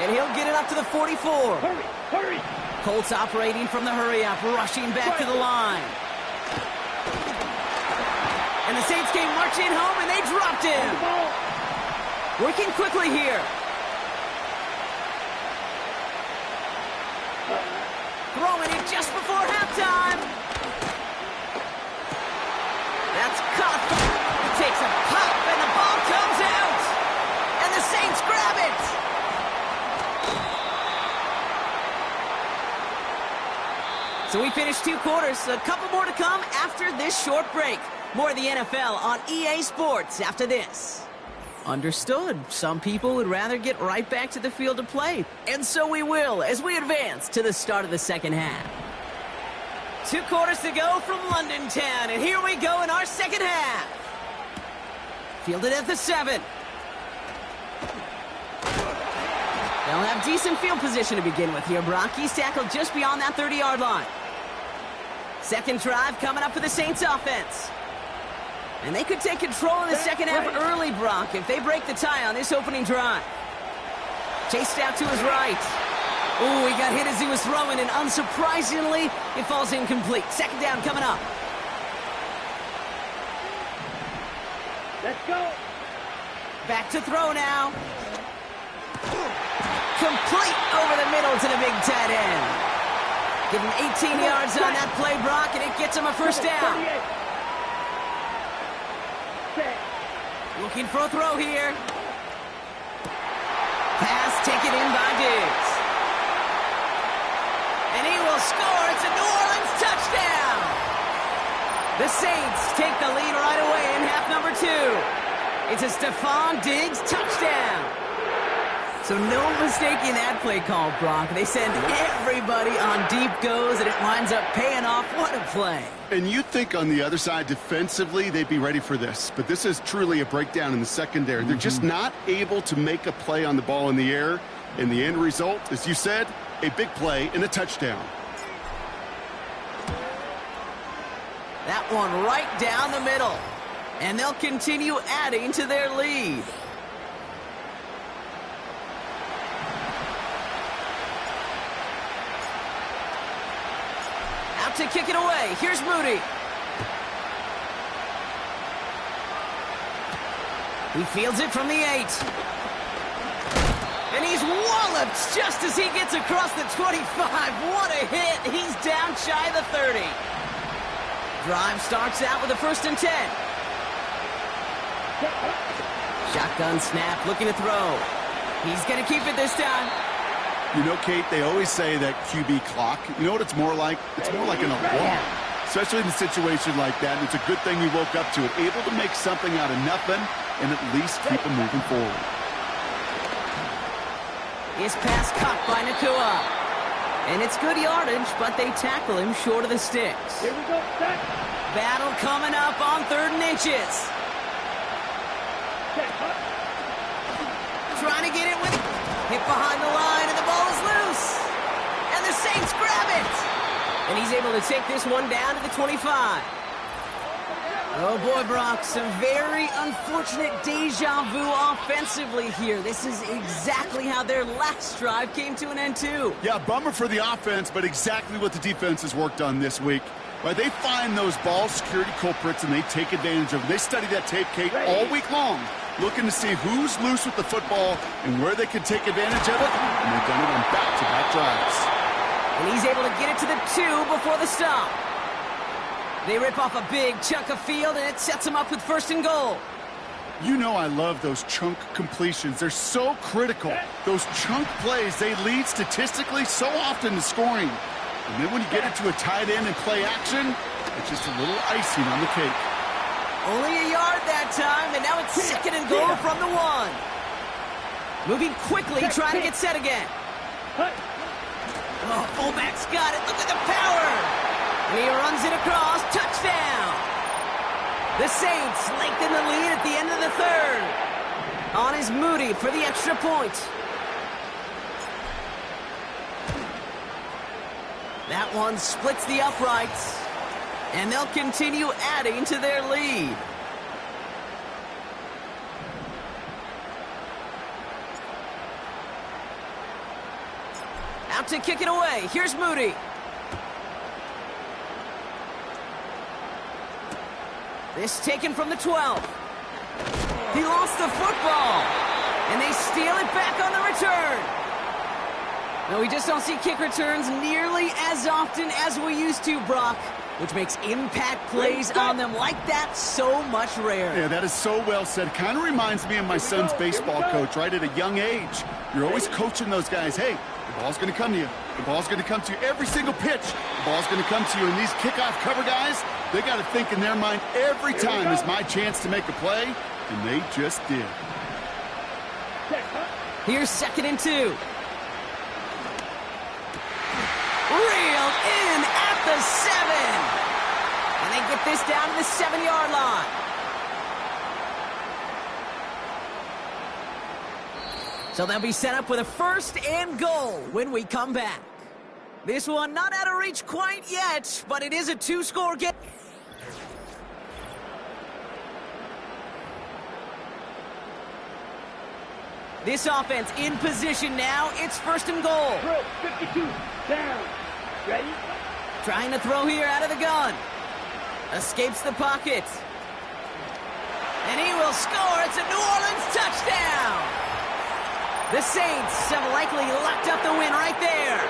And he'll get it up to the 44. Hurry, hurry. Colts operating from the hurry-up, rushing back to the line. And the Saints came marching home, and they dropped him. Working quickly here. Throwing it just before halftime. That's caught. He takes a pop, and the ball comes out. And the Saints grab it. So we finished 2 quarters. A couple more to come after this short break. More of the NFL on EA Sports after this. Understood. Some people would rather get right back to the field to play. And so we will as we advance to the start of the second half. 2 quarters to go from London Town. And here we go in our second half. Fielded at the 7. They'll have decent field position to begin with here, Brock. He's tackled just beyond that 30-yard line. Second drive coming up for the Saints offense. And they could take control in the second half early, Brock, if they break the tie on this opening drive. Chased out to his right. Ooh, he got hit as he was throwing, and unsurprisingly, it falls incomplete. Second down coming up. Let's go. Back to throw now. Complete over the middle to the big tight end. Give him 18 yards on that play, Brock, and it gets him a first down. Looking for a throw here. Pass taken in by Diggs. And he will score. It's a New Orleans touchdown. The Saints take the lead right away in half number 2. It's a Stephon Diggs touchdown. So no mistaking that play call, Brock. They send everybody on deep goes, and it winds up paying off. What a play. And you'd think on the other side, defensively, they'd be ready for this. But this is truly a breakdown in the secondary. They're just not able to make a play on the ball in the air. And the end result, as you said, a big play and a touchdown. That one right down the middle. And they'll continue adding to their lead. To kick it away. Here's Moody. He fields it from the 8. And he's walloped just as he gets across the 25. What a hit. He's down shy of the 30. Drive starts out with a 1st and 10. Shotgun snap, looking to throw. He's going to keep it this time. You know, Kate, they always say that QB clock. You know what it's more like? It's more like an alarm. Especially in a situation like that, and it's a good thing we woke up to it. Able to make something out of nothing and at least keep them moving forward. His pass caught by Nakua. And it's good yardage, but they tackle him short of the sticks. Here we go, set. Battle coming up on 3rd and inches. Set, hut. Trying to get it with hit behind the line, and the ball is loose. And the Saints grab it. And he's able to take this one down to the 25. Oh boy, Brock, some very unfortunate deja vu offensively here. This is exactly how their last drive came to an end too. Yeah, bummer for the offense, but exactly what the defense has worked on this week. Right, they find those ball security culprits and they take advantage of it. They study that tape, Kate, all week long, looking to see who's loose with the football and where they can take advantage of it. And they've done it on back-to-back drives. And he's able to get it to the 2 before the stop. They rip off a big chunk of field, and it sets them up with 1st and goal. You know I love those chunk completions. They're so critical. Those chunk plays, they lead statistically so often to scoring. And then when you get it to a tight end and play action, it's just a little icing on the cake. Only a yard that time, and now it's 2nd and goal from the 1. Moving quickly, trying to get set again. Oh, fullback's got it. Look at the power. And he runs it across. Touchdown. The Saints lengthen the lead at the end of the 3rd. On is Moody for the extra point. That one splits the uprights. And they'll continue adding to their lead. Out to kick it away. Here's Moody. This taken from the 12. He lost the football. And they steal it back on the return. No, we just don't see kick returns nearly as often as we used to, Brock, which makes impact plays on them like that so much rarer. Yeah, that is so well said. Kind of reminds me of my son's baseball coach, right? At a young age, you're always coaching those guys. Hey, the ball's going to come to you. The ball's going to come to you every single pitch. The ball's going to come to you. And these kickoff cover guys, they got to think in their mind every time is my chance to make a play, and they just did. Here's 2nd and 2. Reeled in at the 7. And they get this down to the 7-yard line. So they'll be set up with a 1st and goal when we come back. This one not out of reach quite yet, but it is a 2-score game. This offense in position now. It's 1st and goal. Throw, 52, down. Ready? Trying to throw here out of the gun. Escapes the pocket. And he will score. It's a New Orleans touchdown. The Saints have likely locked up the win right there.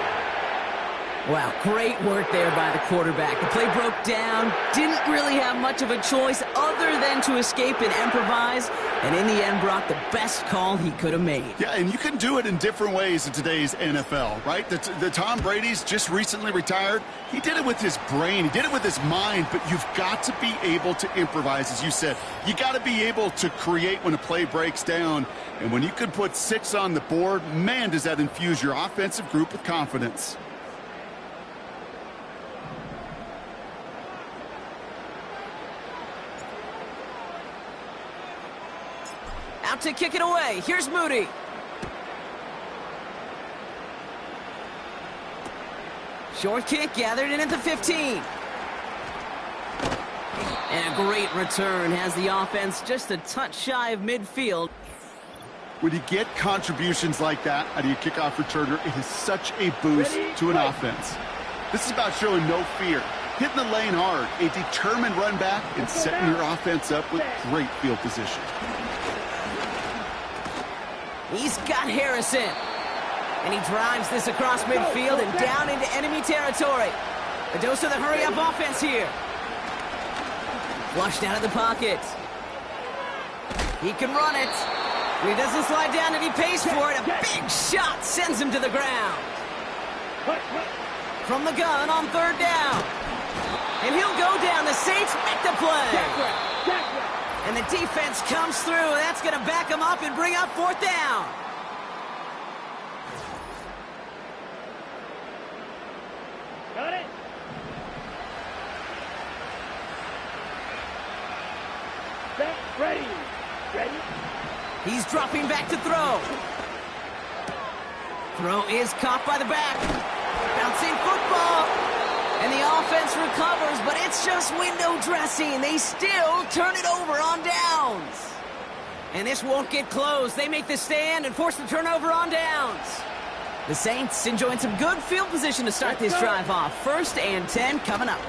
Wow, great work there by the quarterback. The play broke down. Didn't really have much of a choice other than to escape and improvise. And in the end, Brock, the best call he could have made. Yeah, and you can do it in different ways in today's NFL, right? The Tom Brady's just recently retired. He did it with his brain. He did it with his mind. But you've got to be able to improvise, as you said. You got to be able to create when a play breaks down. And when you can put 6 on the board, man, does that infuse your offensive group with confidence. Out to kick it away. Here's Moody. Short kick gathered in at the 15. And a great return has the offense just a touch shy of midfield. When you get contributions like that out of your kickoff returner, it is such a boost to an offense. This is about showing no fear, hitting the lane hard, a determined run back, and setting your offense up with great field position. He's got Harrison. And he drives this across midfield and down into enemy territory. A dose of the hurry-up offense here. Flushed out of the pocket. He can run it. He doesn't slide down and he pays for it. A big shot sends him to the ground. From the gun on third down. And he'll go down. The Saints make the play. And the defense comes through. That's going to back him up and bring up fourth down. Got it. Set, ready. Ready. He's dropping back to throw. Throw is caught by the back. Bouncing football. And the offense recovers, but it's just window dressing. They still turn it over on downs. And this won't get close. They make the stand and force the turnover on downs. The Saints enjoying some good field position to start this drive off. 1st and 10 coming up.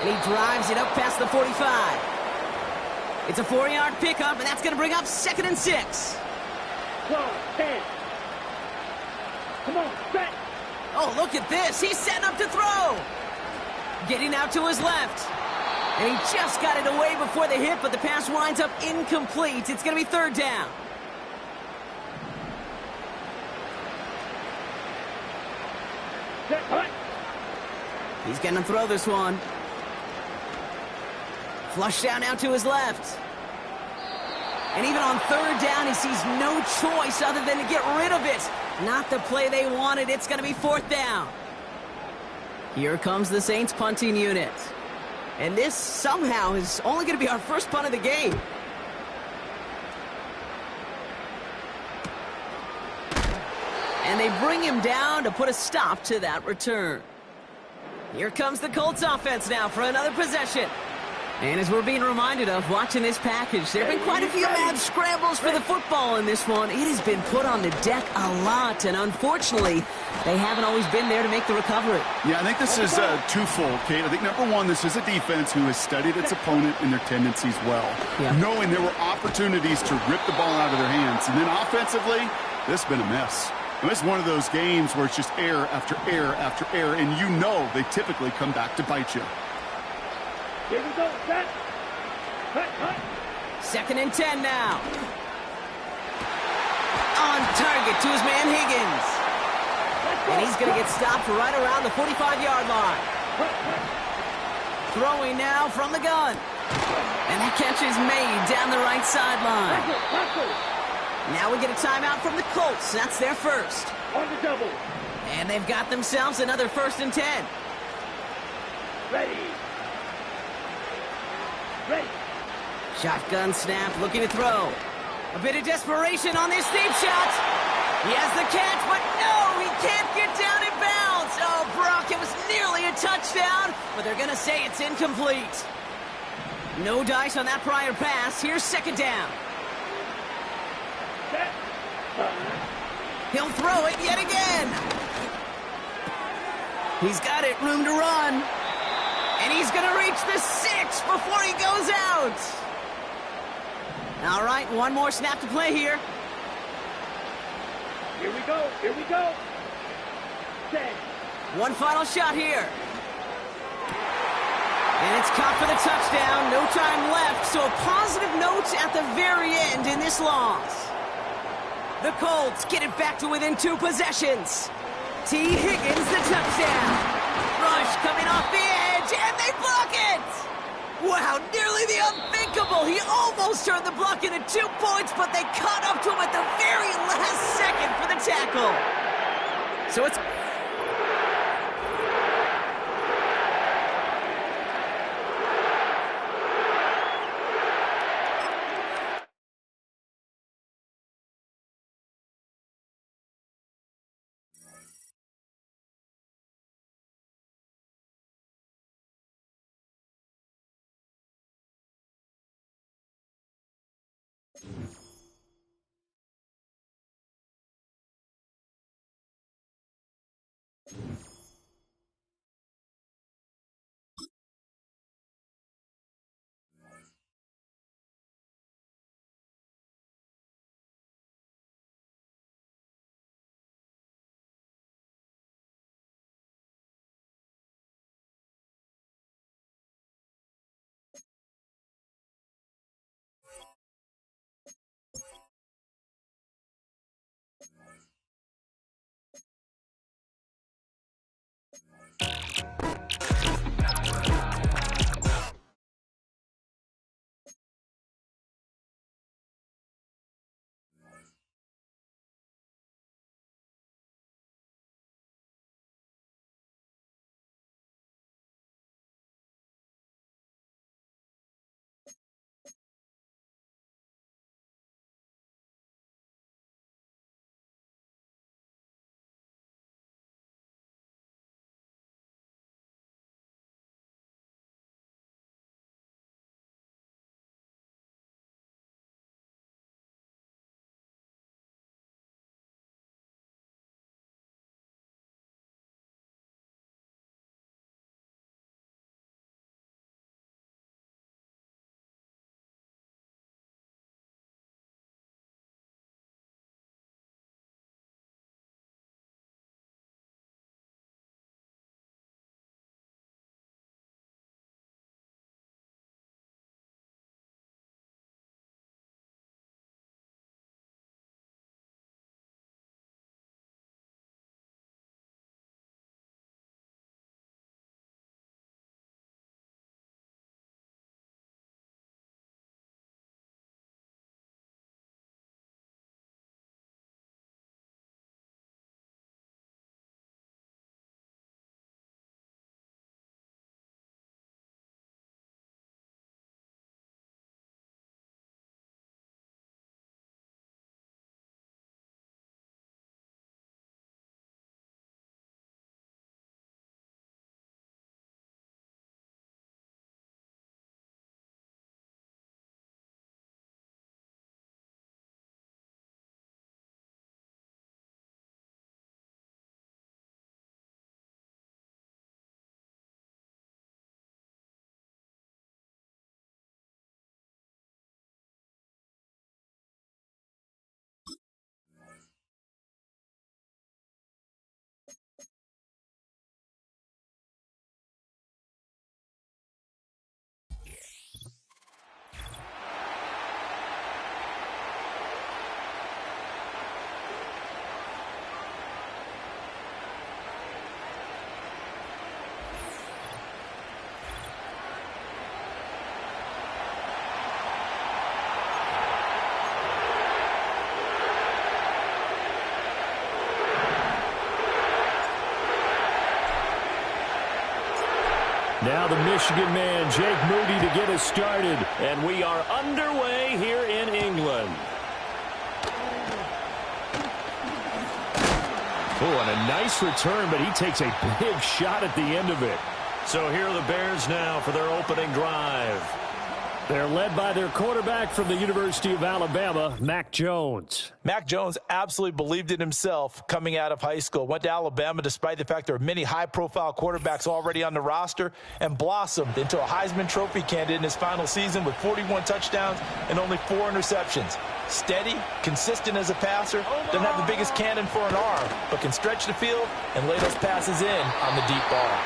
And he drives it up past the 45. It's a 4-yard pickup, and that's going to bring up 2nd and 6. 12, 10. Come on, set. Oh, look at this. He's setting up to throw. Getting out to his left. And he just got it away before the hit, but the pass winds up incomplete. It's going to be 3rd down. Set, cut. He's going to throw this one. Flush down out to his left. And even on 3rd down, he sees no choice other than to get rid of it. Not the play they wanted. It's going to be 4th down. Here comes the Saints punting unit. And this somehow is only going to be our first punt of the game. And they bring him down to put a stop to that return. Here comes the Colts offense now for another possession. And as we're being reminded of watching this package, there have been quite a few mad scrambles for the football in this one. It has been put on the deck a lot, and unfortunately, they haven't always been there to make the recovery. Yeah, I think this is twofold, Kate. I think, number one, this is a defense who has studied its opponent and their tendencies well, knowing there were opportunities to rip the ball out of their hands. And then offensively, this has been a mess. And this is one of those games where it's just error after error after error, and you know they typically come back to bite you. Here we go, set. Cut, cut. 2nd and 10 now. On target to his man Higgins. And he's going to get stopped right around the 45-yard line. Throwing now from the gun. And that catch is made down the right sideline. Now we get a timeout from the Colts. That's their first. On the double. And they've got themselves another 1st and 10. Ready. Ready. Shotgun snap, looking to throw. A bit of desperation on this deep shot. He has the catch, but no, he can't get down and bounce. Oh, Brock, it was nearly a touchdown, but they're going to say it's incomplete. No dice on that prior pass. Here's 2nd down. Set. He'll throw it yet again. He's got it, room to run. And he's going to reach the 6 before he goes out. All right, one more snap to play here. Here we go. Here we go. Set. One final shot here. And it's caught for the touchdown. No time left, so a positive note at the very end in this loss. The Colts get it back to within 2 possessions. T. Higgins, the touchdown. Rush coming off the edge, and they block it! Wow, nearly the unthinkable. He almost turned the block into 2 points, but they caught up to him at the very last second for the tackle. So it's... Now the Michigan man, Jake Moody, to get us started. And we are underway here in England. Oh, and a nice return, but he takes a big shot at the end of it. So here are the Bears now for their opening drive. They're led by their quarterback from the University of Alabama, Mac Jones. Mac Jones absolutely believed in himself coming out of high school. Went to Alabama despite the fact there are many high-profile quarterbacks already on the roster and blossomed into a Heisman Trophy candidate in his final season with 41 touchdowns and only 4 interceptions. Steady, consistent as a passer, doesn't have the biggest cannon for an arm, but can stretch the field and lay those passes in on the deep ball.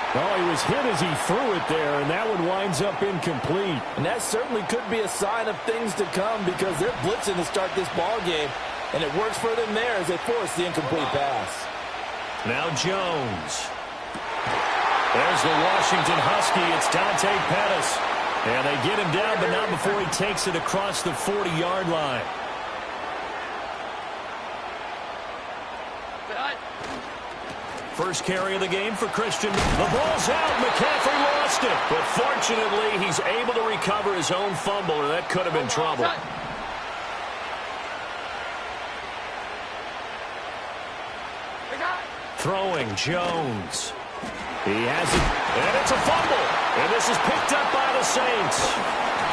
Oh, he was hit as he threw it there, and that one winds up incomplete. And that certainly could be a sign of things to come because they're blitzing to start this ball game, and it works for them there as they force the incomplete pass. Now Jones. There's the Washington Husky. It's Dante Pettis. And they get him down, but not before he takes it across the 40-yard line. First carry of the game for Christian. The ball's out. McCaffrey lost it. But fortunately, he's able to recover his own fumble, or that could have been trouble. Throwing Jones. He has it, and it's a fumble. And this is picked up by the Saints.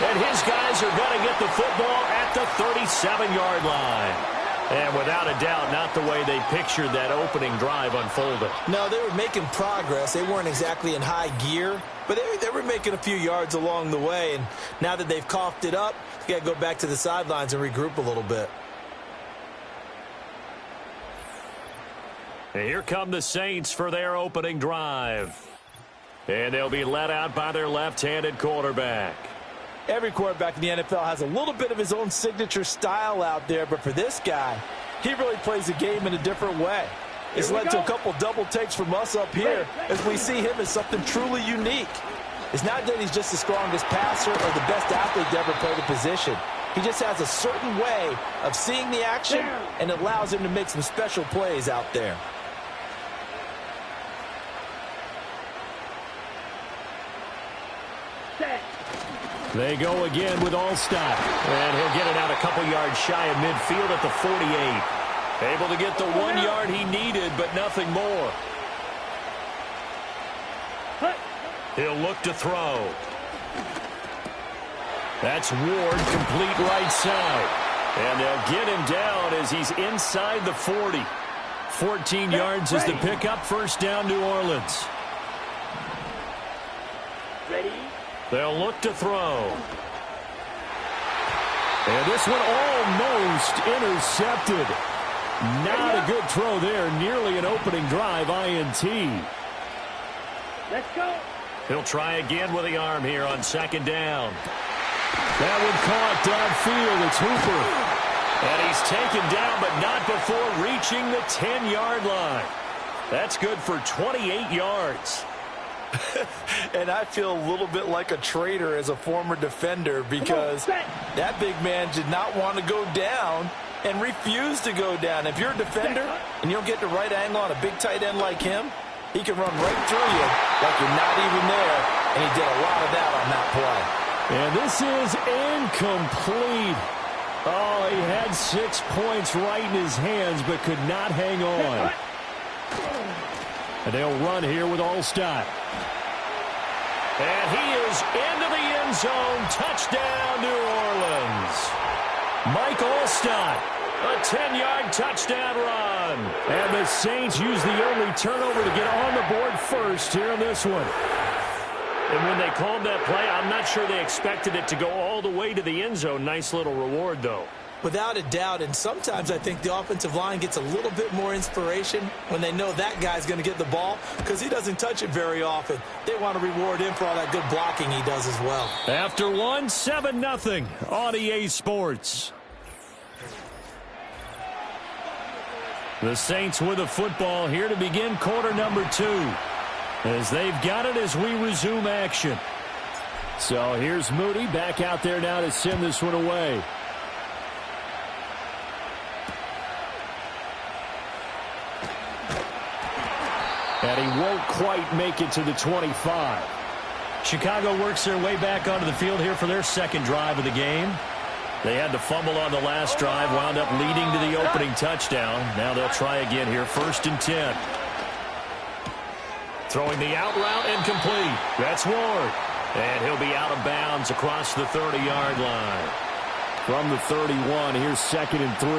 And his guys are going to get the football at the 37-yard line. And without a doubt, not the way they pictured that opening drive unfolded. No, they were making progress. They weren't exactly in high gear, but they were making a few yards along the way. And now that they've coughed it up, you got to go back to the sidelines and regroup a little bit. And here come the Saints for their opening drive. And they'll be led out by their left-handed quarterback. Every quarterback in the NFL has a little bit of his own signature style out there, but for this guy, he really plays the game in a different way. It's led to a couple double takes from us up here as we see him as something truly unique. It's not that he's just the strongest passer or the best athlete to ever play the position. He just has a certain way of seeing the action, and it allows him to make some special plays out there. They go again with Allstott. And he'll get it out a couple yards shy of midfield at the 48. Able to get the 1 yard he needed, but nothing more. He'll look to throw. That's Ward, complete right side. And they'll get him down as he's inside the 40. 14 yards is the pickup. First down, New Orleans. Ready? They'll look to throw. And this one almost intercepted. Not a good throw there. Nearly an opening drive INT. Let's go. He'll try again with the arm here on second down. That one caught downfield. It's Hooper. And he's taken down, but not before reaching the 10-yard line. That's good for 28 yards. And I feel a little bit like a traitor as a former defender because that big man did not want to go down and refused to go down. If you're a defender and you don't get the right angle on a big tight end like him, he can run right through you like you're not even there, and he did a lot of that on that play. And this is incomplete. Oh, he had 6 points right in his hands but could not hang on. And they'll run here with Allstott. And he is into the end zone. Touchdown, New Orleans. Mike Allstott, a 10-yard touchdown run. And the Saints use the only turnover to get on the board first here in this one. And when they called that play, I'm not sure they expected it to go all the way to the end zone. Nice little reward, though. Without a doubt, and sometimes I think the offensive line gets a little bit more inspiration when they know that guy's going to get the ball because he doesn't touch it very often. They want to reward him for all that good blocking he does as well. After one, 7-0 on EA Sports. The Saints with the football here to begin quarter number 2. As they've got it as we resume action. So here's Moody back out there now to send this one away. And he won't quite make it to the 25. Chicago works their way back onto the field here for their second drive of the game. They had the fumble on the last drive, wound up leading to the opening touchdown. Now they'll try again here, 1st and 10. Throwing the out route incomplete. That's Ward. And he'll be out of bounds across the 30-yard line. From the 31, here's 2nd and 3.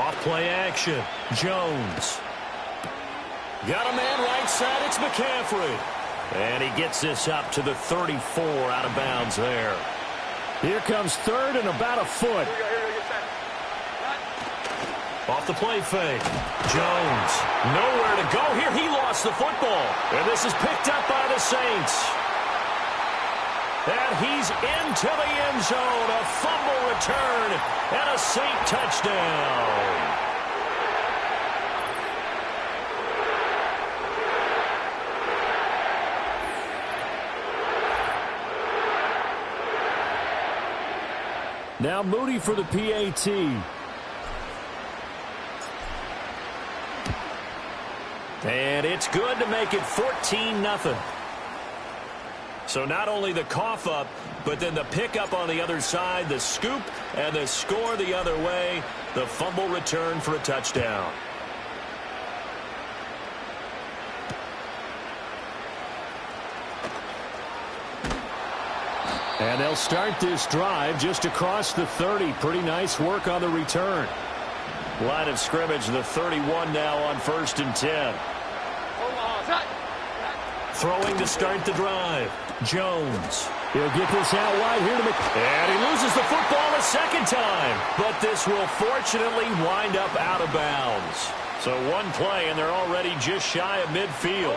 Off play action. Jones. Got a man right side. It's McCaffrey. And he gets this up to the 34, out of bounds there. Here comes 3rd and about a foot. Off the play fake. Jones. Nowhere to go here. He lost the football. And this is picked up by the Saints. And he's into the end zone. A fumble return and a Saint touchdown. Now Moody for the PAT. And it's good to make it 14-0. So not only the cough up, but then the pickup on the other side, the scoop, and the score the other way. The fumble return for a touchdown. And they'll start this drive just across the 30. Pretty nice work on the return. Line of scrimmage, the 31 now on 1st and 10. Throwing to start the drive. Jones. He'll get this out wide here to and he loses the football a second time. But this will fortunately wind up out of bounds. So one play, and they're already just shy of midfield.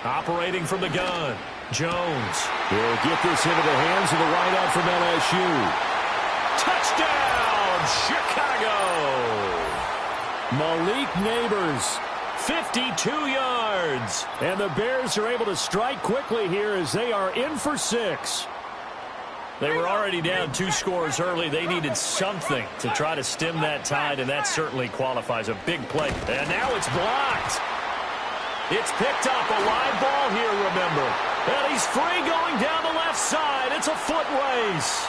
Operating from the gun. Jones. He'll get this into the hands of the wideout from LSU. Touchdown, Chicago! Malik Neighbors, 52 yards. And the Bears are able to strike quickly here as they are in for 6. They were already down 2 scores early. They needed something to try to stem that tide, and that certainly qualifies. A big play. And now it's blocked. It's picked up. A live ball here, remember. And he's free going down the left side. It's a foot race.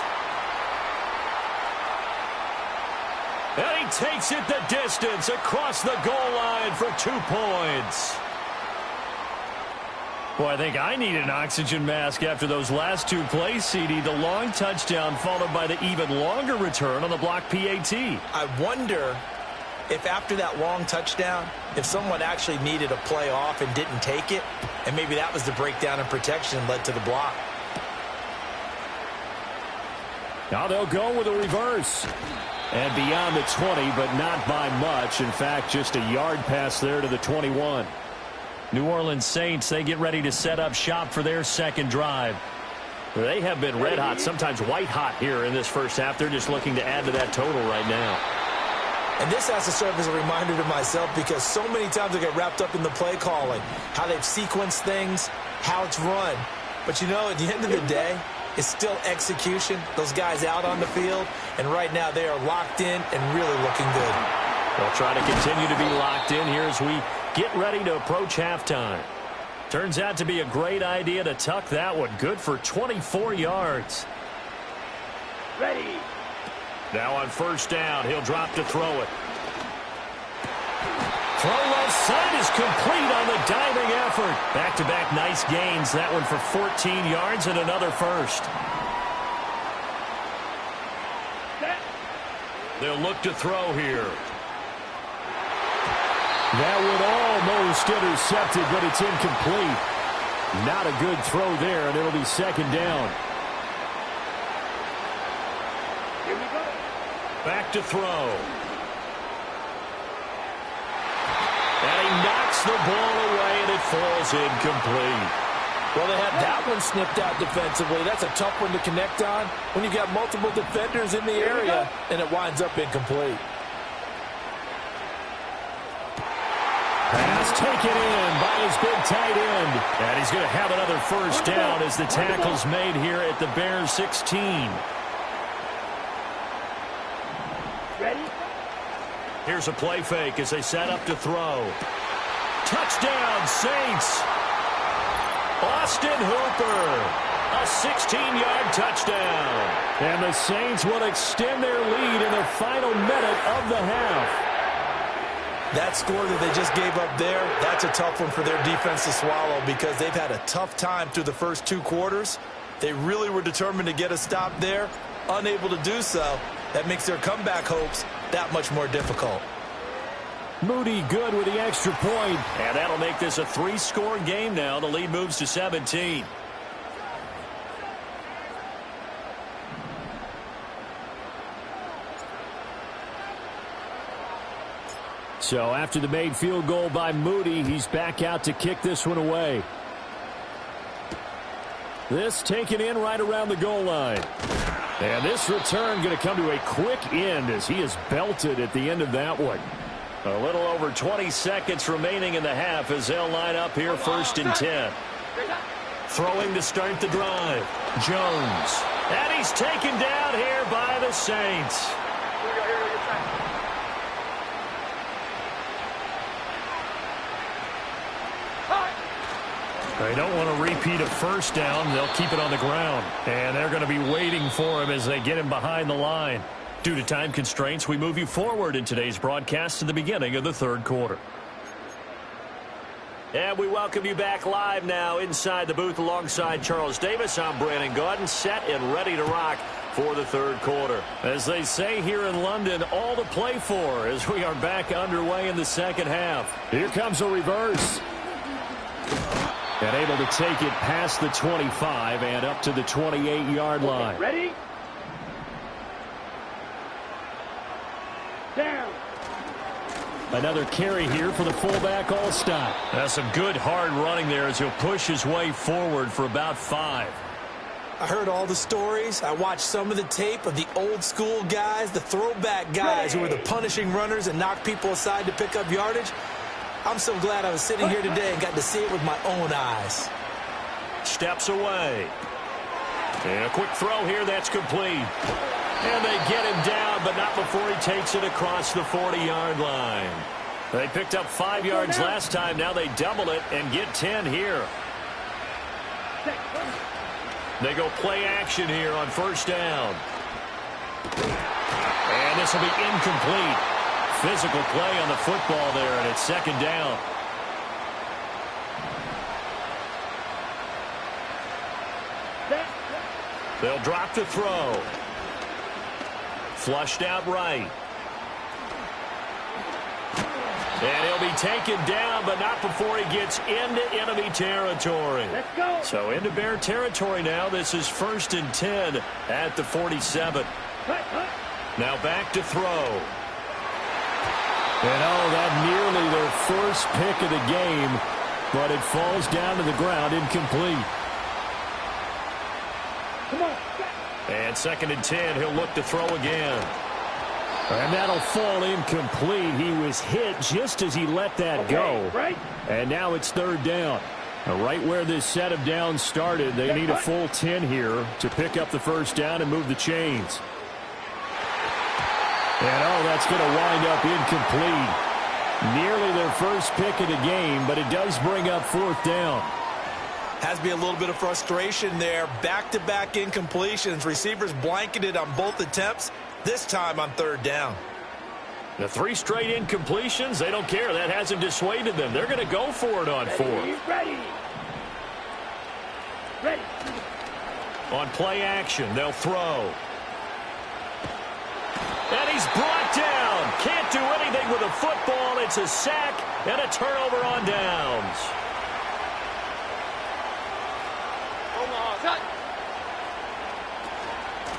And he takes it the distance across the goal line for 2 points. Boy, I think I need an oxygen mask after those last 2 plays, CD. The long touchdown followed by the even longer return on the block PAT. I wonder if after that long touchdown, if someone actually needed a play off and didn't take it, and maybe that was the breakdown in protection and led to the block. Now they'll go with a reverse. And beyond the 20, but not by much. In fact, just a yard pass there to the 21. New Orleans Saints, they get ready to set up shop for their second drive. They have been red hot, sometimes white hot here in this first half. They're just looking to add to that total right now. And this has to serve as a reminder to myself because so many times I get wrapped up in the play calling, how they've sequenced things, how it's run. But, you know, at the end of the day, it's still execution. Those guys out on the field, and right now they are locked in and really looking good. They'll try to continue to be locked in here as we get ready to approach halftime. Turns out to be a great idea to tuck that one. Good for 24 yards. Ready. Now on first down, he'll drop to throw it. Throw left side is complete on the diving effort. Back-to-back nice gains. That one for 14 yards and another first. They'll look to throw here. That would almost intercepted, but it's incomplete. Not a good throw there, and it'll be second down. Here we go. Back to throw. And he knocks the ball away, and it falls incomplete. Well, they had that one snipped out defensively. That's a tough one to connect on when you've got multiple defenders in the area, and it winds up incomplete. Pass taken in by his big tight end. And he's going to have another first down as the tackle's made here at the Bears 16. Ready? Here's a play fake as they set up to throw. Touchdown, Saints! Austin Hooper. A 16-yard touchdown. And the Saints will extend their lead in the final minute of the half. That score that they just gave up there, that's a tough one for their defense to swallow because they've had a tough time through the first 2 quarters. They really were determined to get a stop there, unable to do so. That makes their comeback hopes that much more difficult. Moody good with the extra point. And that'll make this a 3-score game now. The lead moves to 17. So after the made field goal by Moody, he's back out to kick this one away. This taken in right around the goal line. And this return going to come to a quick end as he is belted at the end of that one. A little over 20 seconds remaining in the half as they'll line up here 1st and 10. Throwing to start the drive. Jones. And he's taken down here by the Saints. They don't want to repeat a first down. They'll keep it on the ground. And they're going to be waiting for him as they get him behind the line. Due to time constraints, we move you forward in today's broadcast to the beginning of the 3rd quarter. And we welcome you back live now inside the booth alongside Charles Davis. I'm Brandon Gaudin, set and ready to rock for the 3rd quarter. As they say here in London, all to play for as we are back underway in the 2nd half. Here comes a reverse. And able to take it past the 25 and up to the 28-yard line. Ready? Down. Another carry here for the fullback All-Stop. That's some good hard running there as he'll push his way forward for about 5. I heard all the stories. I watched some of the tape of the old school guys, the throwback guys who were the punishing runners and knocked people aside to pick up yardage. I'm so glad I was sitting here today and got to see it with my own eyes. Steps away. And a quick throw here that's complete. And they get him down, but not before he takes it across the 40-yard line. They picked up 5 yards last time. Now they double it and get 10 here. They go play action here on 1st down. And this will be incomplete. Physical play on the football there, and it's 2nd down. They'll drop to throw. Flushed out right. And he'll be taken down, but not before he gets into enemy territory. Let's go. So into Bear territory now. This is 1st and 10 at the 47. Now back to throw. And that nearly their first pick of the game, but it falls down to the ground incomplete. Come on. And 2nd and 10, he'll look to throw again. And that'll fall incomplete. He was hit just as he let that go. Right. And now it's 3rd down. Right where this set of downs started, they need a full 10 here to pick up the 1st down and move the chains. And that's going to wind up incomplete. Nearly their first pick of the game, but it does bring up 4th down. Has to be a little bit of frustration there. Back-to-back incompletions. Receivers blanketed on both attempts, this time on 3rd down. The 3 straight incompletions, they don't care. That hasn't dissuaded them. They're going to go for it on 4th. Ready. Ready. On play action, they'll throw. And he's brought down. Can't do anything with a football. It's a sack and a turnover on downs.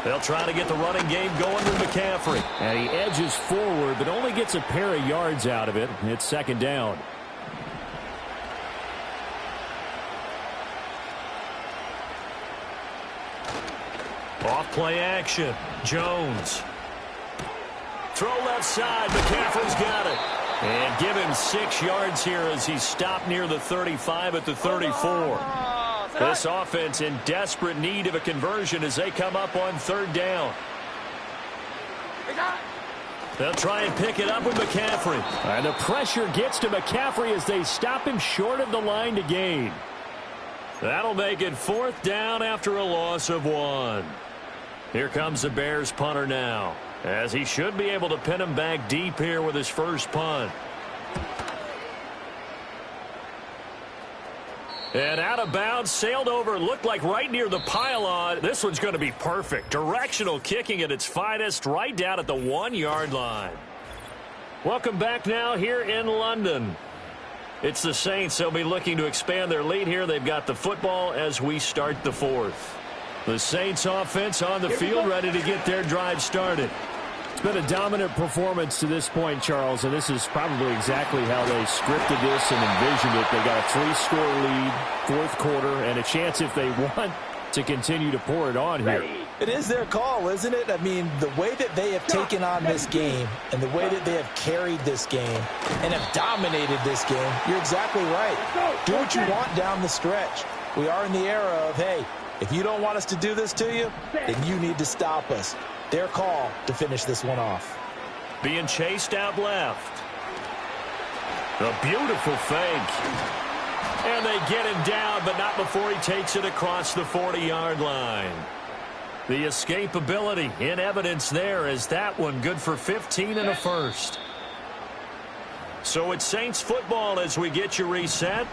They'll try to get the running game going with McCaffrey. And he edges forward, but only gets a pair of yards out of it. It's 2nd down. Off play action. Jones. Throw left side. McCaffrey's got it. And give him 6 yards here as he's stopped near the 35 at the 34. This offense in desperate need of a conversion as they come up on 3rd down. They'll try and pick it up with McCaffrey. And the pressure gets to McCaffrey as they stop him short of the line to gain. That'll make it 4th down after a loss of 1. Here comes the Bears punter now, as he should be able to pin him back deep here with his first punt. And out of bounds, sailed over, looked like right near the pylon. This one's going to be perfect. Directional kicking at its finest, right down at the 1-yard line. Welcome back now here in London. It's the Saints. They'll be looking to expand their lead here. They've got the football as we start the 4th. The Saints offense on the field, ready to get their drive started. It's been a dominant performance to this point, Charles, and this is probably exactly how they scripted this and envisioned it. They got a 3-score lead, 4th quarter, and a chance if they want to continue to pour it on here. It is their call, isn't it? I mean, the way that they have taken on this game and the way that they have carried this game and have dominated this game, you're exactly right. Do what you want down the stretch. We are in the era of, hey, if you don't want us to do this to you, then you need to stop us. Their call to finish this one off. Being chased out left. A beautiful fake. And they get him down, but not before he takes it across the 40-yard line. The escapability in evidence there as that one good for 15 and a first. So it's Saints football as we get you reset.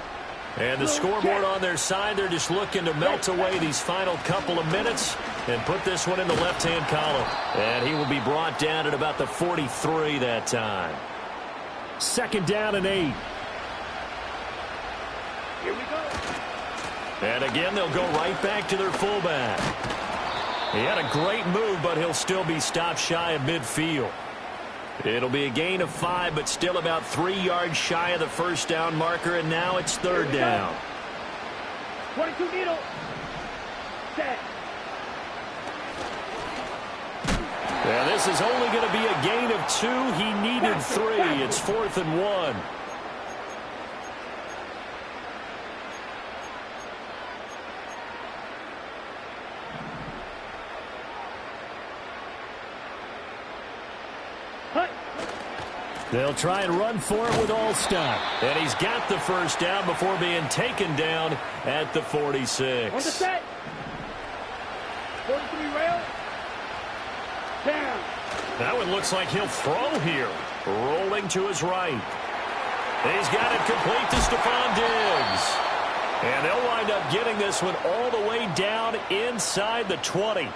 And the scoreboard on their side, they're just looking to melt away these final couple of minutes and put this one in the left-hand column. And he will be brought down at about the 43 that time. 2nd down and 8. Here we go. And again, they'll go right back to their fullback. He had a great move, but he'll still be stopped shy of midfield. It'll be a gain of 5, but still about 3 yards shy of the first down marker, and now it's 3rd down. 22 needle. Set. And this is only going to be a gain of 2. He needed 3. It's 4th and 1. They'll try and run for it with Allstott. And he's got the first down before being taken down at the 46. On the set. 43 rail. Down. That one looks like he'll throw here. Rolling to his right. He's got it complete to Stephon Diggs. And they'll wind up getting this one all the way down inside the 20.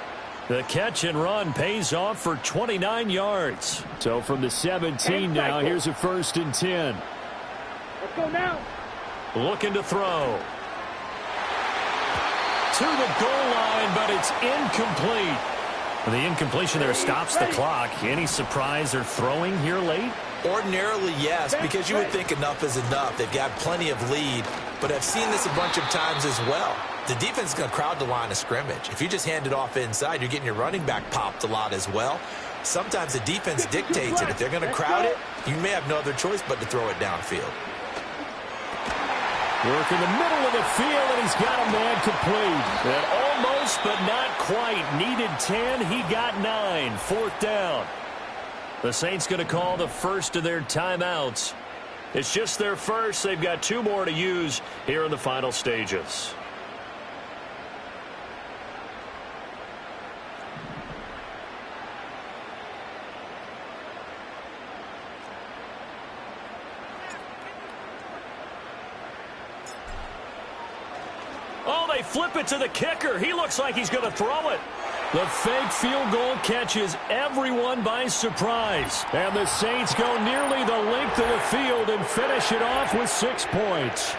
The catch and run pays off for 29 yards. So from the 17 now, here's a 1st and 10. Let's go now. Looking to throw. To the goal line, but it's incomplete. The incompletion there stops the clock. Any surprise they're throwing here late? Ordinarily, yes, because you would think enough is enough. They've got plenty of lead, but I've seen this a bunch of times as well. The defense is going to crowd the line of scrimmage. If you just hand it off inside, you're getting your running back popped a lot as well. Sometimes the defense dictates it. If they're going to crowd it, you may have no other choice but to throw it downfield. Work in the middle of the field, and he's got a man complete. And almost, but not quite. Needed 10, he got 9. 4th down. The Saints going to call the first of their timeouts. It's just their first. They've got 2 more to use here in the final stages. Oh, they flip it to the kicker. He looks like he's going to throw it. The fake field goal catches everyone by surprise. And the Saints go nearly the length of the field and finish it off with 6 points.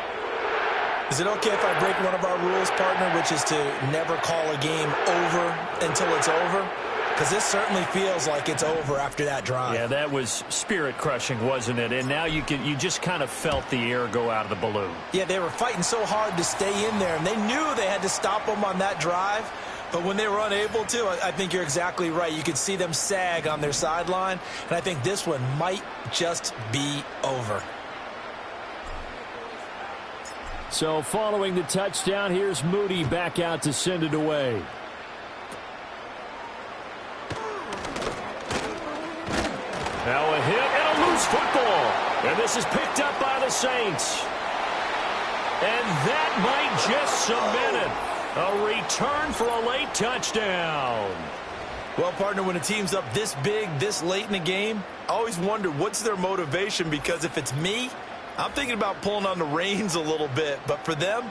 Is it okay if I break one of our rules, partner, which is to never call a game over until it's over? Because this certainly feels like it's over after that drive. Yeah, that was spirit-crushing, wasn't it? And now you just kind of felt the air go out of the balloon. Yeah, they were fighting so hard to stay in there, and they knew they had to stop them on that drive. But when they were unable to, I think you're exactly right. You could see them sag on their sideline, and I think this one might just be over. So following the touchdown, here's Moody back out to send it away. Now a hit and a loose football. And this is picked up by the Saints. And that might just cement it. A return for a late touchdown. Well, partner, when a team's up this big, this late in the game, I always wonder what's their motivation, because if it's me, I'm thinking about pulling on the reins a little bit. But for them,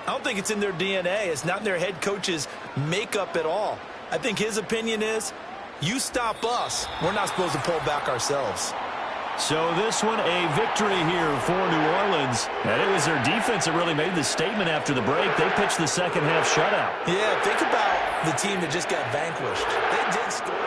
I don't think it's in their DNA. It's not in their head coach's makeup at all. I think his opinion is, you stop us, we're not supposed to pull back ourselves. So this one, a victory here for New Orleans. And it was their defense that really made the statement after the break. They pitched the second half shutout. Yeah, think about the team that just got vanquished. They did score.